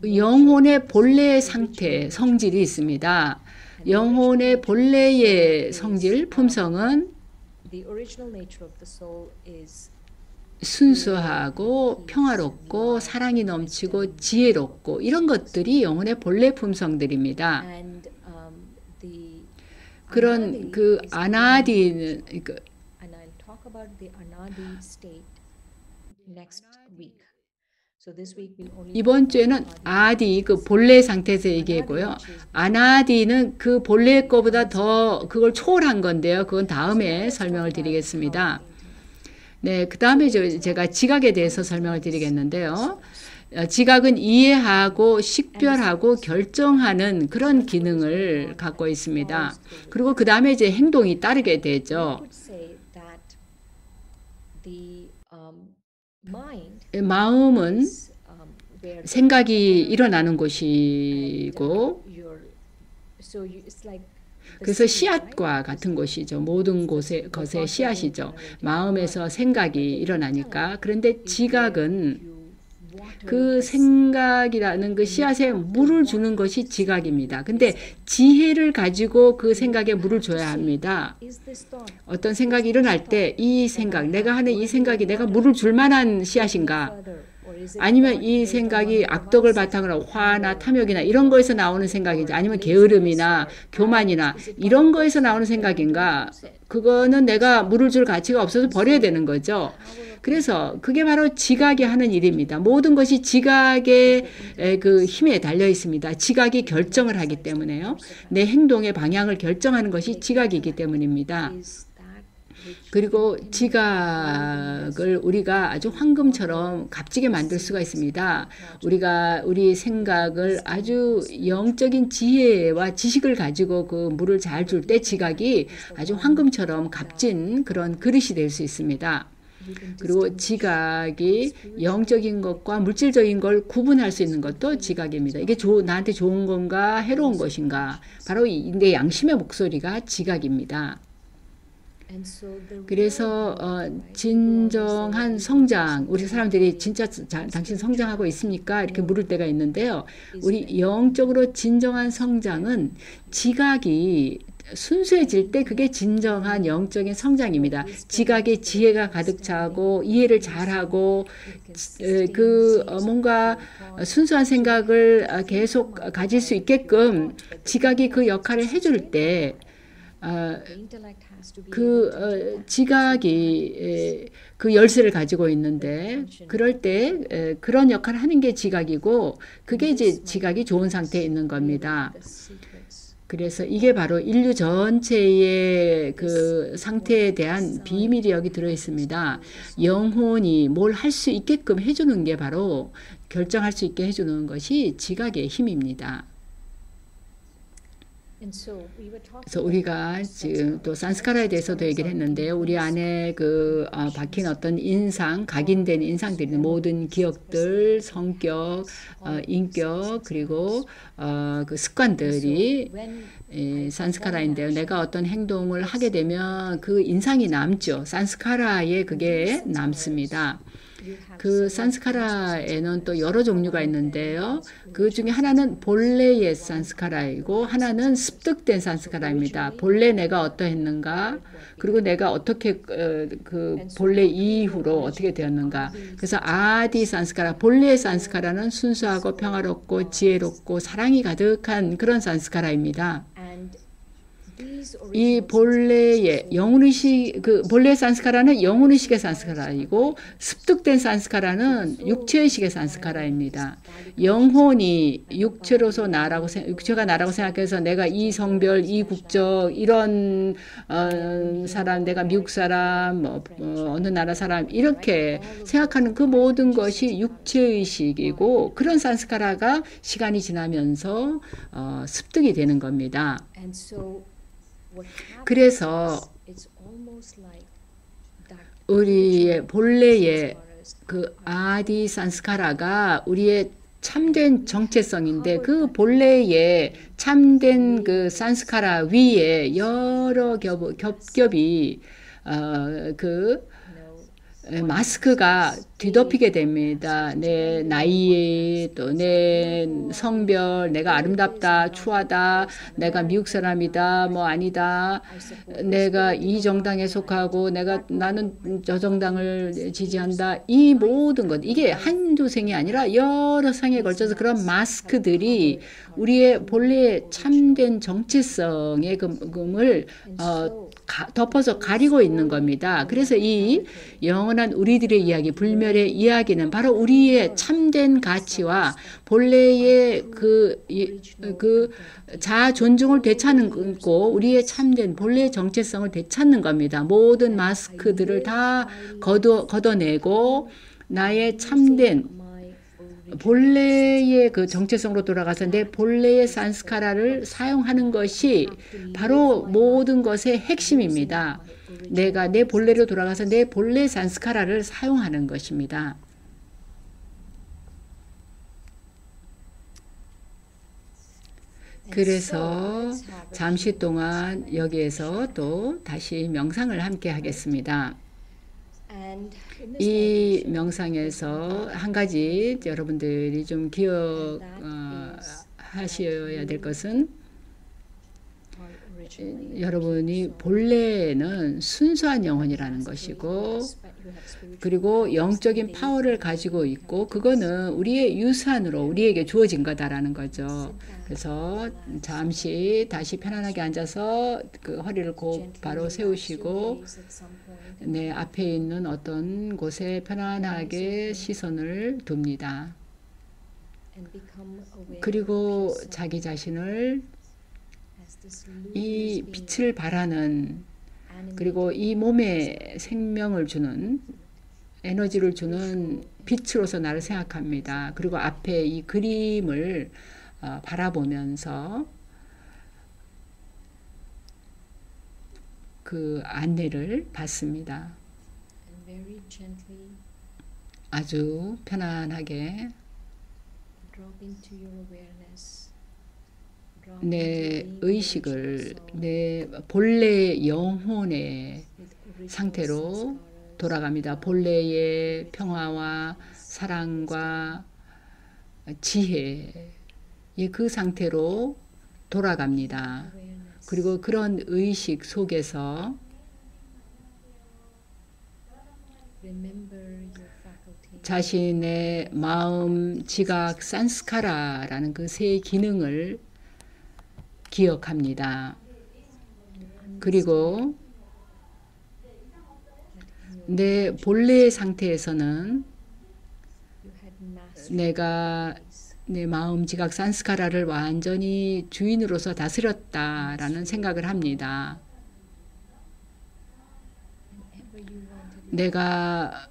영혼의 본래의 상태, 성질이 있습니다. 영혼의 본래의 성질, 품성은 순수하고 평화롭고 사랑이 넘치고 지혜롭고 이런 것들이 영혼의 본래 품성들입니다. 그런 아나디는 이번 주에는 아디 본래 상태에서 얘기했고요. 아나디는 그 본래 거보다 더 그걸 초월한 건데요. 그건 다음에 설명을 드리겠습니다. 네, 그 다음에 제가 지각에 대해서 설명을 드리겠는데요. 지각은 이해하고 식별하고 결정하는 그런 기능을 갖고 있습니다. 그리고 그 다음에 이제 행동이 따르게 되죠. 마음은 생각이 일어나는 곳이고 그래서 씨앗과 같은 곳이죠. 모든 것의 씨앗이죠. 마음에서 생각이 일어나니까. 그런데 지각은 그 생각이라는 그 씨앗에 물을 주는 것이 지각입니다. 근데 지혜를 가지고 그 생각에 물을 줘야 합니다. 어떤 생각이 일어날 때 이 생각, 내가 하는 이 생각이 내가 물을 줄 만한 씨앗인가? 아니면 이 생각이 악덕을 바탕으로 화나 탐욕이나 이런 거에서 나오는 생각인지 아니면 게으름이나 교만이나 이런 거에서 나오는 생각인가? 그거는 내가 물을 줄 가치가 없어서 버려야 되는 거죠. 그래서 그게 바로 지각이 하는 일입니다. 모든 것이 지각의 그 힘에 달려 있습니다. 지각이 결정을 하기 때문에요. 내 행동의 방향을 결정하는 것이 지각이기 때문입니다. 그리고 지각을 우리가 아주 황금처럼 값지게 만들 수가 있습니다. 우리가 우리 생각을 아주 영적인 지혜와 지식을 가지고 그 물을 잘 줄 때 지각이 아주 황금처럼 값진 그런 그릇이 될 수 있습니다. 그리고 지각이 영적인 것과 물질적인 걸 구분할 수 있는 것도 지각입니다. 이게 나한테 좋은 건가 해로운 것인가. 바로 내 양심의 목소리가 지각입니다. 그래서 진정한 성장, 우리 사람들이 진짜 당신 성장하고 있습니까? 이렇게 물을 때가 있는데요. 우리 영적으로 진정한 성장은 지각이 순수해질 때 그게 진정한 영적인 성장입니다. 지각에 지혜가 가득 차고 이해를 잘하고 뭔가 순수한 생각을 계속 가질 수 있게끔 지각이 그 역할을 해줄 때 지각이 그 열쇠를 가지고 있는데 그럴 때 그런 역할을 하는 게 지각이고 그게 이제 지각이 좋은 상태에 있는 겁니다. 그래서 이게 바로 인류 전체의 그 상태에 대한 비밀이 여기 들어 있습니다. 영혼이 뭘 할 수 있게끔 해주는 게 바로 결정할 수 있게 해주는 것이 지각의 힘입니다. 그래서 우리가 지금 또 산스카라에 대해서도 얘기를 했는데요. 우리 안에 박힌 어떤 인상, 각인된 인상들이 모든 기억들, 성격, 인격 그리고 그 습관들이 산스카라인데요. 내가 어떤 행동을 하게 되면 그 인상이 남죠. 산스카라에 그게 남습니다. 그 산스카라에는 또 여러 종류가 있는데요. 그 중에 하나는 본래의 산스카라이고 하나는 습득된 산스카라입니다. 본래 내가 어떠했는가 그리고 내가 어떻게 그 본래 이후로 어떻게 되었는가. 그래서 아디 산스카라, 본래의 산스카라는 순수하고 평화롭고 지혜롭고 사랑이 가득한 그런 산스카라입니다. 이 본래의 영혼의식, 그 본래 산스카라는 영혼의식의 산스카라이고 습득된 산스카라는 육체의식의 산스카라입니다. 영혼이 육체로서 나라고 육체가 나라고 생각해서 내가 이 성별, 이 국적, 이런 사람, 내가 미국 사람, 어느 나라 사람 이렇게 생각하는 그 모든 것이 육체의식이고 그런 산스카라가 시간이 지나면서 습득이 되는 겁니다. 그래서 우리의 본래의 그 아디 산스카라가 우리의 참된 정체성인데 그 본래의 참된 그 산스카라 위에 여러 겹겹이 그 마스크가 뒤덮이게 됩니다. 내 나이, 또 내 성별, 내가 아름답다, 추하다, 내가 미국 사람이다, 뭐 아니다, 내가 이 정당에 속하고 나는 저 정당을 지지한다. 이 모든 것, 이게 한두 생이 아니라 여러 생에 걸쳐서 그런 마스크들이 우리의 본래의 참된 정체성의 금을 덮어서 가리고 있는 겁니다. 그래서 이 영원한 우리들의 이야기, 불멸의 이야기는 바로 우리의 참된 가치와 본래의 그 자아 존중을 되찾고 우리의 참된 본래의 정체성을 되찾는 겁니다. 모든 마스크들을 다 걷어내고 나의 참된 본래의 그 정체성으로 돌아가서 내 본래의 산스카라를 사용하는 것이 바로 모든 것의 핵심입니다. 내가 내 본래로 돌아가서 내 본래 산스카라를 사용하는 것입니다. 그래서 잠시 동안 여기에서 또 다시 명상을 함께 하겠습니다. 이 명상에서 한 가지 여러분들이 좀 기억하셔야 될 것은 여러분이 본래는 순수한 영혼이라는 것이고 그리고 영적인 파워를 가지고 있고 그거는 우리의 유산으로 우리에게 주어진 거다라는 거죠. 그래서 잠시 다시 편안하게 앉아서 그 허리를 곧바로 세우시고 내 앞에 있는 어떤 곳에 편안하게 시선을 둡니다. 그리고 자기 자신을 이 빛을 발하는 그리고 이 몸에 생명을 주는 에너지를 주는 빛으로서 나를 생각합니다. 그리고 앞에 이 그림을 바라보면서 그 안내를 받습니다. 아주 편안하게 내 의식을 내 본래 영혼의 상태로 돌아갑니다. 본래의 평화와 사랑과 지혜의 그 상태로 돌아갑니다. 그리고 그런 의식 속에서 자신의 마음, 지각, 산스카라라는 그 세 기능을 기억합니다. 그리고 내 본래의 상태에서는 내가 내 마음, 지각, 산스카라를 완전히 주인으로서 다스렸다라는 생각을 합니다. 내가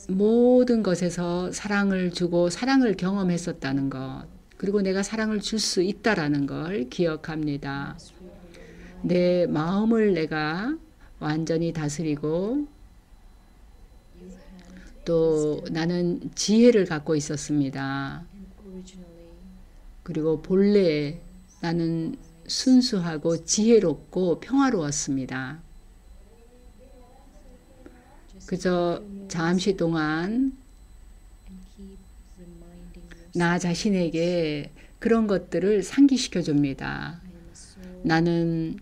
모든 것에서 사랑을 주고 사랑을 경험했었다는 것, 그리고 내가 사랑을 줄 수 있다라는 걸 기억합니다. 내 마음을 내가 완전히 다스리고 또 나는 지혜를 갖고 있었습니다. 그리고 본래 나는 순수하고 지혜롭고 평화로웠습니다. 그저 잠시 동안 나 자신에게 그런 것들을 상기시켜 줍니다. 나는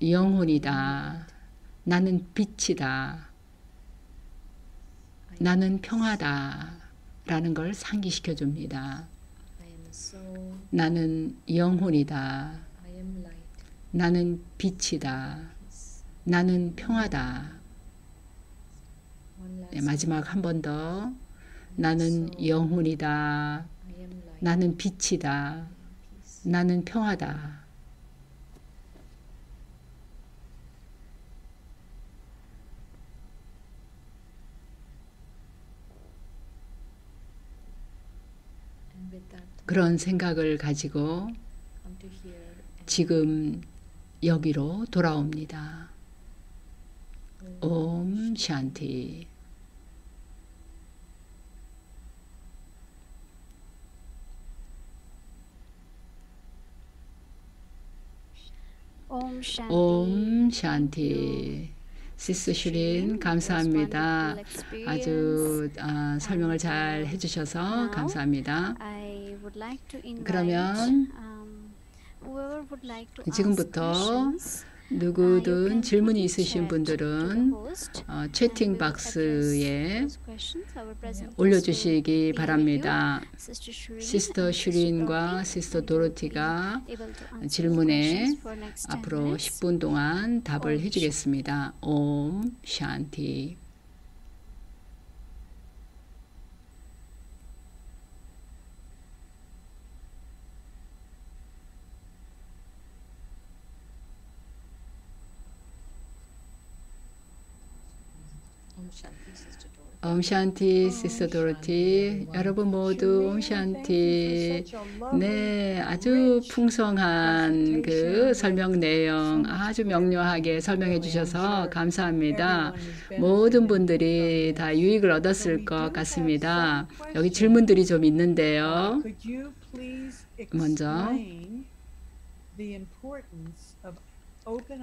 영혼이다. 나는 빛이다. 나는 평화다. 라는 걸 상기시켜 줍니다. 나는 영혼이다. 나는 빛이다. 나는 평화다. 네, 마지막 한 번 더. 나는 영혼이다. 나는 빛이다. 나는 평화다. 그런 생각을 가지고 지금 여기로 돌아옵니다. 옴 샨티. 옴 샨티. 시스 슈린 감사합니다. 아주 설명을 잘 해주셔서 감사합니다. 그러면 지금부터 누구든 질문이 있으신 분들은 채팅 박스에 올려주시기 바랍니다. 시스터 슈린과 시스터 도로티가 질문에 앞으로 10분 동안 답을 해주겠습니다. 옴 샨티. 옴샨티 시스터 도로티. 여러분 모두 옴샨티. 네, 아주 풍성한 그 설명 내용 아주 명료하게 설명해 주셔서 감사합니다. 모든 분들이 다 유익을 얻었을 것 같습니다. 여기 질문들이 좀 있는데요. 먼저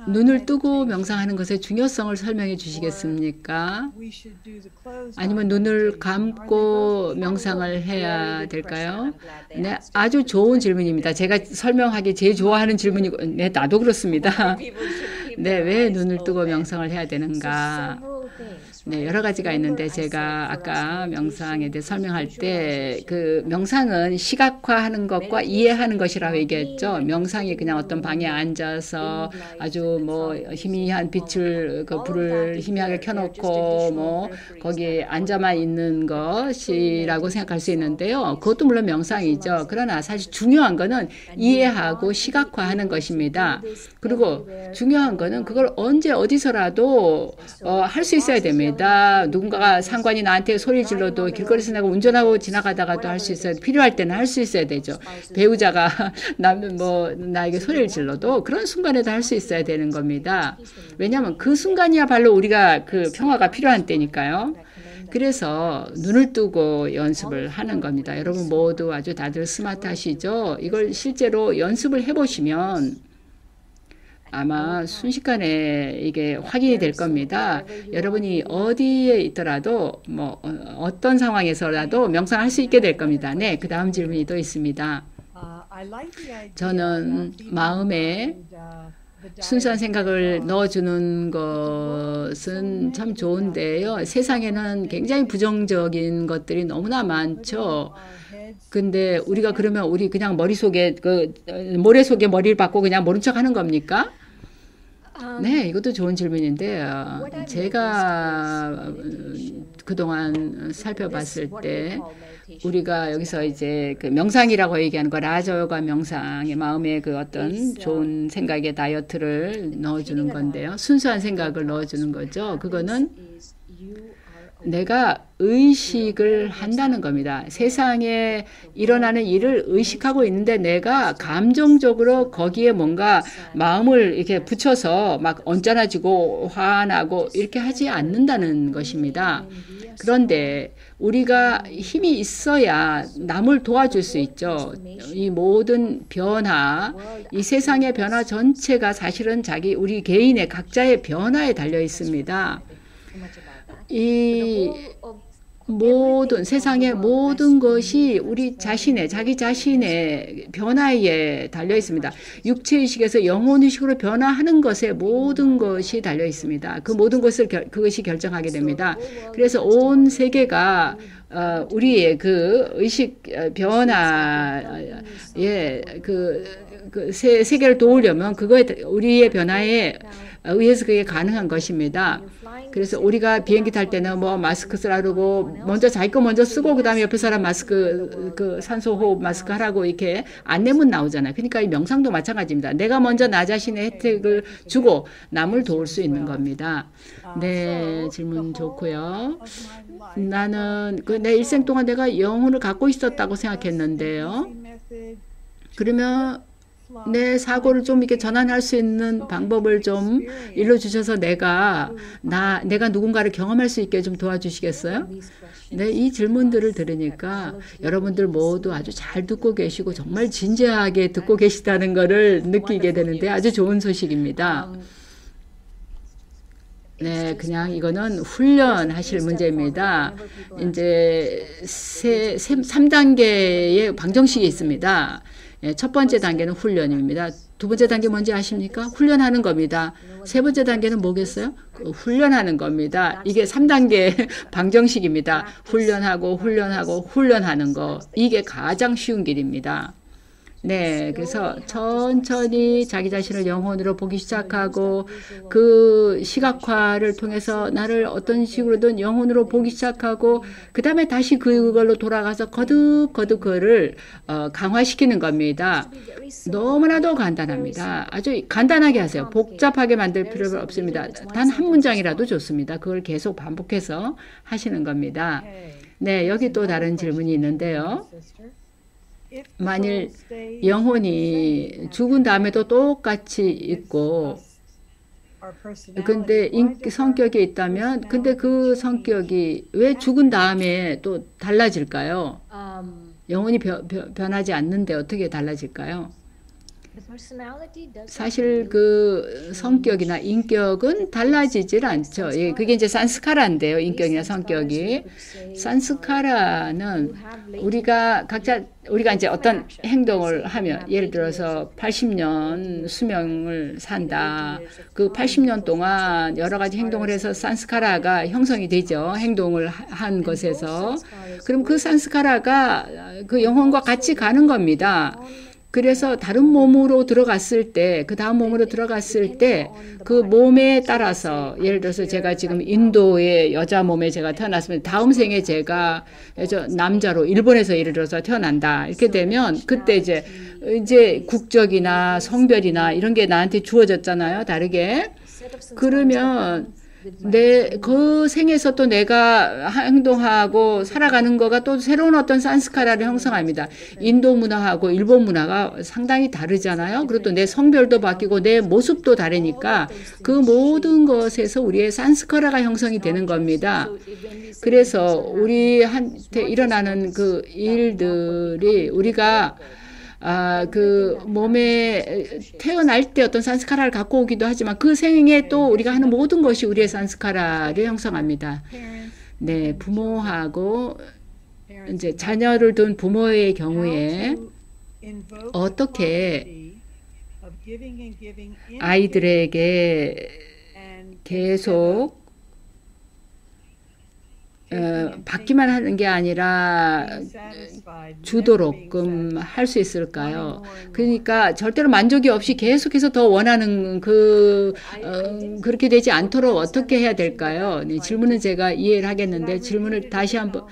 눈을 뜨고 명상하는 것의 중요성을 설명해 주시겠습니까? 아니면 눈을 감고 명상을 해야 될까요? 네, 아주 좋은 질문입니다. 제가 설명하기 제일 좋아하는 질문이고, 네, 나도 그렇습니다. 네, 왜 눈을 뜨고 명상을 해야 되는가? 네, 여러 가지가 있는데 제가 아까 명상에 대해 설명할 때 그 명상은 시각화하는 것과 이해하는 것이라고 얘기했죠. 명상이 그냥 어떤 방에 앉아서 아주 뭐 희미한 빛을 그 불을 희미하게 켜놓고 뭐 거기에 앉아만 있는 것이라고 생각할 수 있는데요. 그것도 물론 명상이죠. 그러나 사실 중요한 거는 이해하고 시각화하는 것입니다. 그리고 중요한 거는 그걸 언제 어디서라도 할 수 있어야 됩니다. 누군가가 상관이 나한테 소리 질러도 길거리에서 내가 운전하고 지나가다가도 할 수 있어야 필요할 때는 할 수 있어야 되죠. 배우자가 나에게 소리를 질러도 그런 순간에도 할 수 있어야 되는 겁니다. 왜냐하면 그 순간이야말로 우리가 그 평화가 필요한 때니까요. 그래서 눈을 뜨고 연습을 하는 겁니다. 여러분 모두 아주 다들 스마트하시죠? 이걸 실제로 연습을 해보시면 아마 순식간에 이게 확인이 될 겁니다. 여러분이 어디에 있더라도 뭐 어떤 상황에서라도 명상할 수 있게 될 겁니다. 네, 그 다음 질문이 또 있습니다. 저는 마음에 순수한 생각을 넣어주는 것은 참 좋은데요. 세상에는 굉장히 부정적인 것들이 너무나 많죠. 근데 우리가 그러면 우리 그냥 머릿속에 그 모래 속에 머리를 박고 그냥 모른 척 하는 겁니까? 네, 이것도 좋은 질문인데요. 제가 그동안 살펴봤을 때 우리가 여기서 이제 그 명상이라고 얘기하는 거 라저요가 명상의 마음에 그 어떤 좋은 생각의 다이어트를 넣어주는 건데요. 순수한 생각을 넣어주는 거죠. 그거는 내가 의식을 한다는 겁니다. 세상에 일어나는 일을 의식하고 있는데 내가 감정적으로 거기에 뭔가 마음을 이렇게 붙여서 막 언짢아지고 화나고 이렇게 하지 않는다는 것입니다. 그런데 우리가 힘이 있어야 남을 도와줄 수 있죠. 이 모든 변화, 이 세상의 변화 전체가 사실은 우리 개인의 각자의 변화에 달려 있습니다. 이 모든 세상의 모든 것이 우리 자기 자신의 변화에 달려 있습니다. 육체의식에서 영혼의식으로 변화하는 것에 모든 것이 달려 있습니다. 그 모든 것을 그것이 결정하게 됩니다. 그래서 온 세계가 우리의 그 의식 변화에 그 세계를 도우려면 그거에 우리의 변화에 의해서 그게 가능한 것입니다. 그래서 우리가 비행기 탈 때는 뭐 마스크 쓰라고 먼저 자기 거 먼저 쓰고 그다음에 옆에 사람 마스크 그 산소 호흡 마스크 하라고 이렇게 안내문 나오잖아요. 그러니까 이 명상도 마찬가지입니다. 내가 먼저 나 자신의 혜택을 주고 남을 도울 수 있는 겁니다. 네, 질문 좋고요. 나는 내 일생 동안 내가 영혼을 갖고 있었다고 생각했는데요. 그러면 내 사고를 좀 이렇게 전환할 수 있는 방법을 좀 일러주셔서 내가 누군가를 경험할 수 있게 좀 도와주시겠어요? 네, 이 질문들을 들으니까 여러분들 모두 아주 잘 듣고 계시고 정말 진지하게 듣고 계시다는 것을 느끼게 되는데 아주 좋은 소식입니다. 네, 그냥 이거는 훈련하실 문제입니다. 이제 3단계의 방정식이 있습니다. 첫 번째 단계는 훈련입니다. 두 번째 단계 뭔지 아십니까? 훈련하는 겁니다. 세 번째 단계는 뭐겠어요? 훈련하는 겁니다. 이게 3단계 방정식입니다. 훈련하는 거. 이게 가장 쉬운 길입니다. 네, 그래서 천천히 자기 자신을 영혼으로 보기 시작하고 그 시각화를 통해서 나를 어떤 식으로든 영혼으로 보기 시작하고 그 다음에 다시 그걸로 돌아가서 거듭 그거를 강화시키는 겁니다. 너무나도 간단합니다. 아주 간단하게 하세요. 복잡하게 만들 필요가 없습니다. 단 한 문장이라도 좋습니다. 그걸 계속 반복해서 하시는 겁니다. 네, 여기 또 다른 질문이 있는데요. 만일 영혼이 죽은 다음에도 똑같이 있고 근데 성격이 있다면 근데 그 성격이 왜 죽은 다음에 또 달라질까요? 영혼이 변하지 않는데 어떻게 달라질까요? 사실 그 성격이나 인격은 달라지질 않죠. 예, 그게 이제 산스카라인데요. 인격이나 성격이. 산스카라는 우리가 이제 어떤 행동을 하면 예를 들어서 80년 수명을 산다. 그 80년 동안 여러 가지 행동을 해서 산스카라가 형성이 되죠. 행동을 한 것에서. 그럼 그 산스카라가 그 영혼과 같이 가는 겁니다. 그래서 다른 몸으로 들어갔을 때, 그 다음 몸으로 들어갔을 때, 그 몸에 따라서, 예를 들어서 제가 지금 인도의 여자 몸에 제가 태어났으면, 다음 생에 제가 남자로, 일본에서 예를 들어서 태어난다. 이렇게 되면, 그때 이제 국적이나 성별이나 이런 게 나한테 주어졌잖아요. 다르게. 그러면, 그 생에서 또 내가 행동하고 살아가는 거가 또 새로운 어떤 산스카라를 형성합니다. 인도 문화하고 일본 문화가 상당히 다르잖아요. 그리고 또 내 성별도 바뀌고 내 모습도 다르니까 그 모든 것에서 우리의 산스카라가 형성이 되는 겁니다. 그래서 우리한테 일어나는 그 일들이 우리가 그 몸에 태어날 때 어떤 산스카라를 갖고 오기도 하지만 그 생에 또 우리가 하는 모든 것이 우리의 산스카라를 형성합니다. 네, 부모하고 이제 자녀를 둔 부모의 경우에 어떻게 아이들에게 계속 받기만 하는 게 아니라 주도록끔 할 수 있을까요? 그러니까 절대로 만족이 없이 계속해서 더 원하는 그렇게 되지 않도록 어떻게 해야 될까요? 네, 질문은 제가 이해를 하겠는데 질문을 다시 한번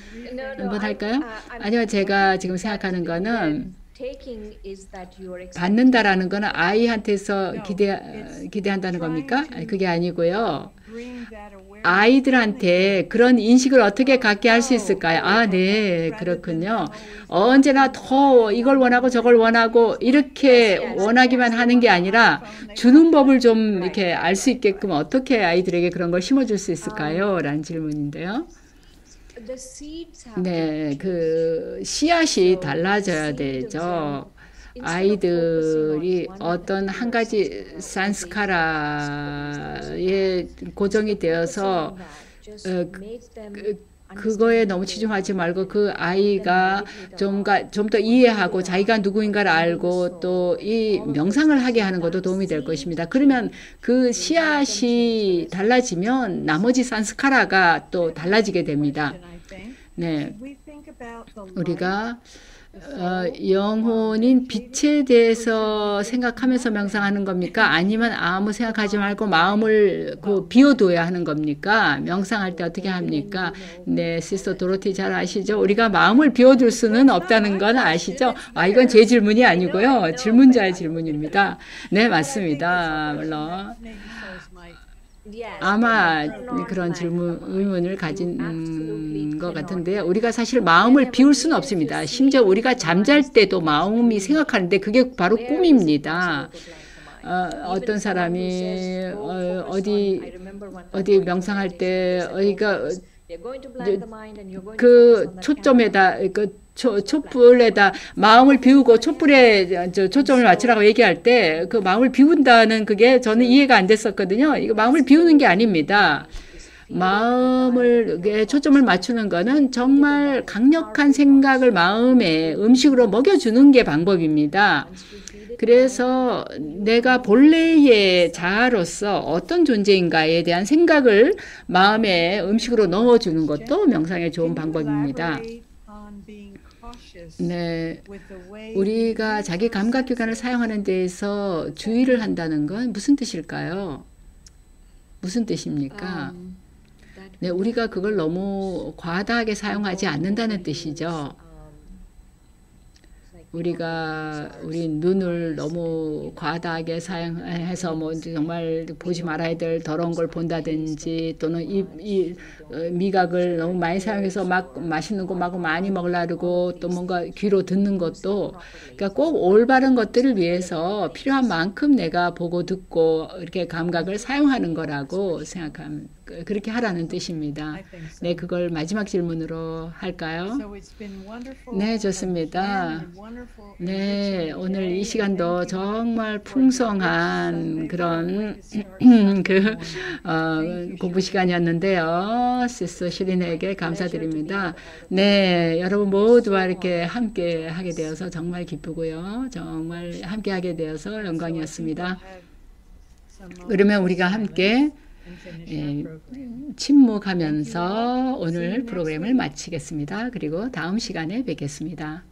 할까요? 아니요, 제가 지금 생각하는 거는 받는다라는 거는 아이한테서 기대한다는 겁니까? 그게 아니고요. 아이들한테 그런 인식을 어떻게 갖게 할 수 있을까요? 네, 그렇군요. 언제나 더 이걸 원하고 저걸 원하고 이렇게 원하기만 하는 게 아니라 주는 법을 좀 이렇게 알 수 있게끔 어떻게 아이들에게 그런 걸 심어줄 수 있을까요? 라는 질문인데요. 네, 그 씨앗이 달라져야 되죠. 아이들이 어떤 한 가지 산스카라에 고정이 되어서 그거에 너무 치중하지 말고 그 아이가 좀 더 이해하고 자기가 누구인가를 알고 또 이 명상을 하게 하는 것도 도움이 될 것입니다. 그러면 그 씨앗이 달라지면 나머지 산스카라가 또 달라지게 됩니다. 네. 우리가 영혼인 빛에 대해서 생각하면서 명상하는 겁니까? 아니면 아무 생각하지 말고 마음을 비워둬야 하는 겁니까? 명상할 때 어떻게 합니까? 네, 시스터 도로티 잘 아시죠? 우리가 마음을 비워둘 수는 없다는 건 아시죠? 이건 제 질문이 아니고요. 질문자의 질문입니다. 네, 맞습니다. 물론. 아마 그런 의문을 가진 것 같은데요. 우리가 사실 마음을 비울 수는 없습니다. 심지어 우리가 잠잘 때도 마음이 생각하는데 그게 바로 꿈입니다. 어떤 사람이 어디 명상할 때 그 초점에다 촛불에다 마음을 비우고 촛불에 초점을 맞추라고 얘기할 때 그 마음을 비운다는 그게 저는 이해가 안 됐었거든요. 이거 마음을 비우는 게 아닙니다. 마음을 초점을 맞추는 거는 정말 강력한 생각을 마음에 음식으로 먹여주는 게 방법입니다. 그래서 내가 본래의 자아로서 어떤 존재인가에 대한 생각을 마음에 음식으로 넣어주는 것도 명상의 좋은 방법입니다. 네, 우리가 자기 감각기관을 사용하는 데에서 주의를 한다는 건 무슨 뜻일까요? 무슨 뜻입니까? 네, 우리가 그걸 너무 과다하게 사용하지 않는다는 뜻이죠. 우리 눈을 너무 과다하게 사용해서 뭐 정말 보지 말아야 될 더러운 걸 본다든지 또는 미각을 너무 많이 사용해서 막 맛있는 거 막 많이 먹으려고 또 뭔가 귀로 듣는 것도 그러니까 꼭 올바른 것들을 위해서 필요한 만큼 내가 보고 듣고 이렇게 감각을 사용하는 거라고 생각하면 그렇게 하라는 뜻입니다. 네, 그걸 마지막 질문으로 할까요? 네, 좋습니다. 네, 오늘 이 시간도 정말 풍성한 그런 공부 시간이었는데요. 시스터 슈린에게 감사드립니다. 네, 여러분 모두와 이렇게 함께 하게 되어서 정말 기쁘고요. 정말 함께 하게 되어서 영광이었습니다. 그러면 우리가 함께 침묵하면서 오늘 프로그램을 마치겠습니다. 그리고 다음 시간에 뵙겠습니다.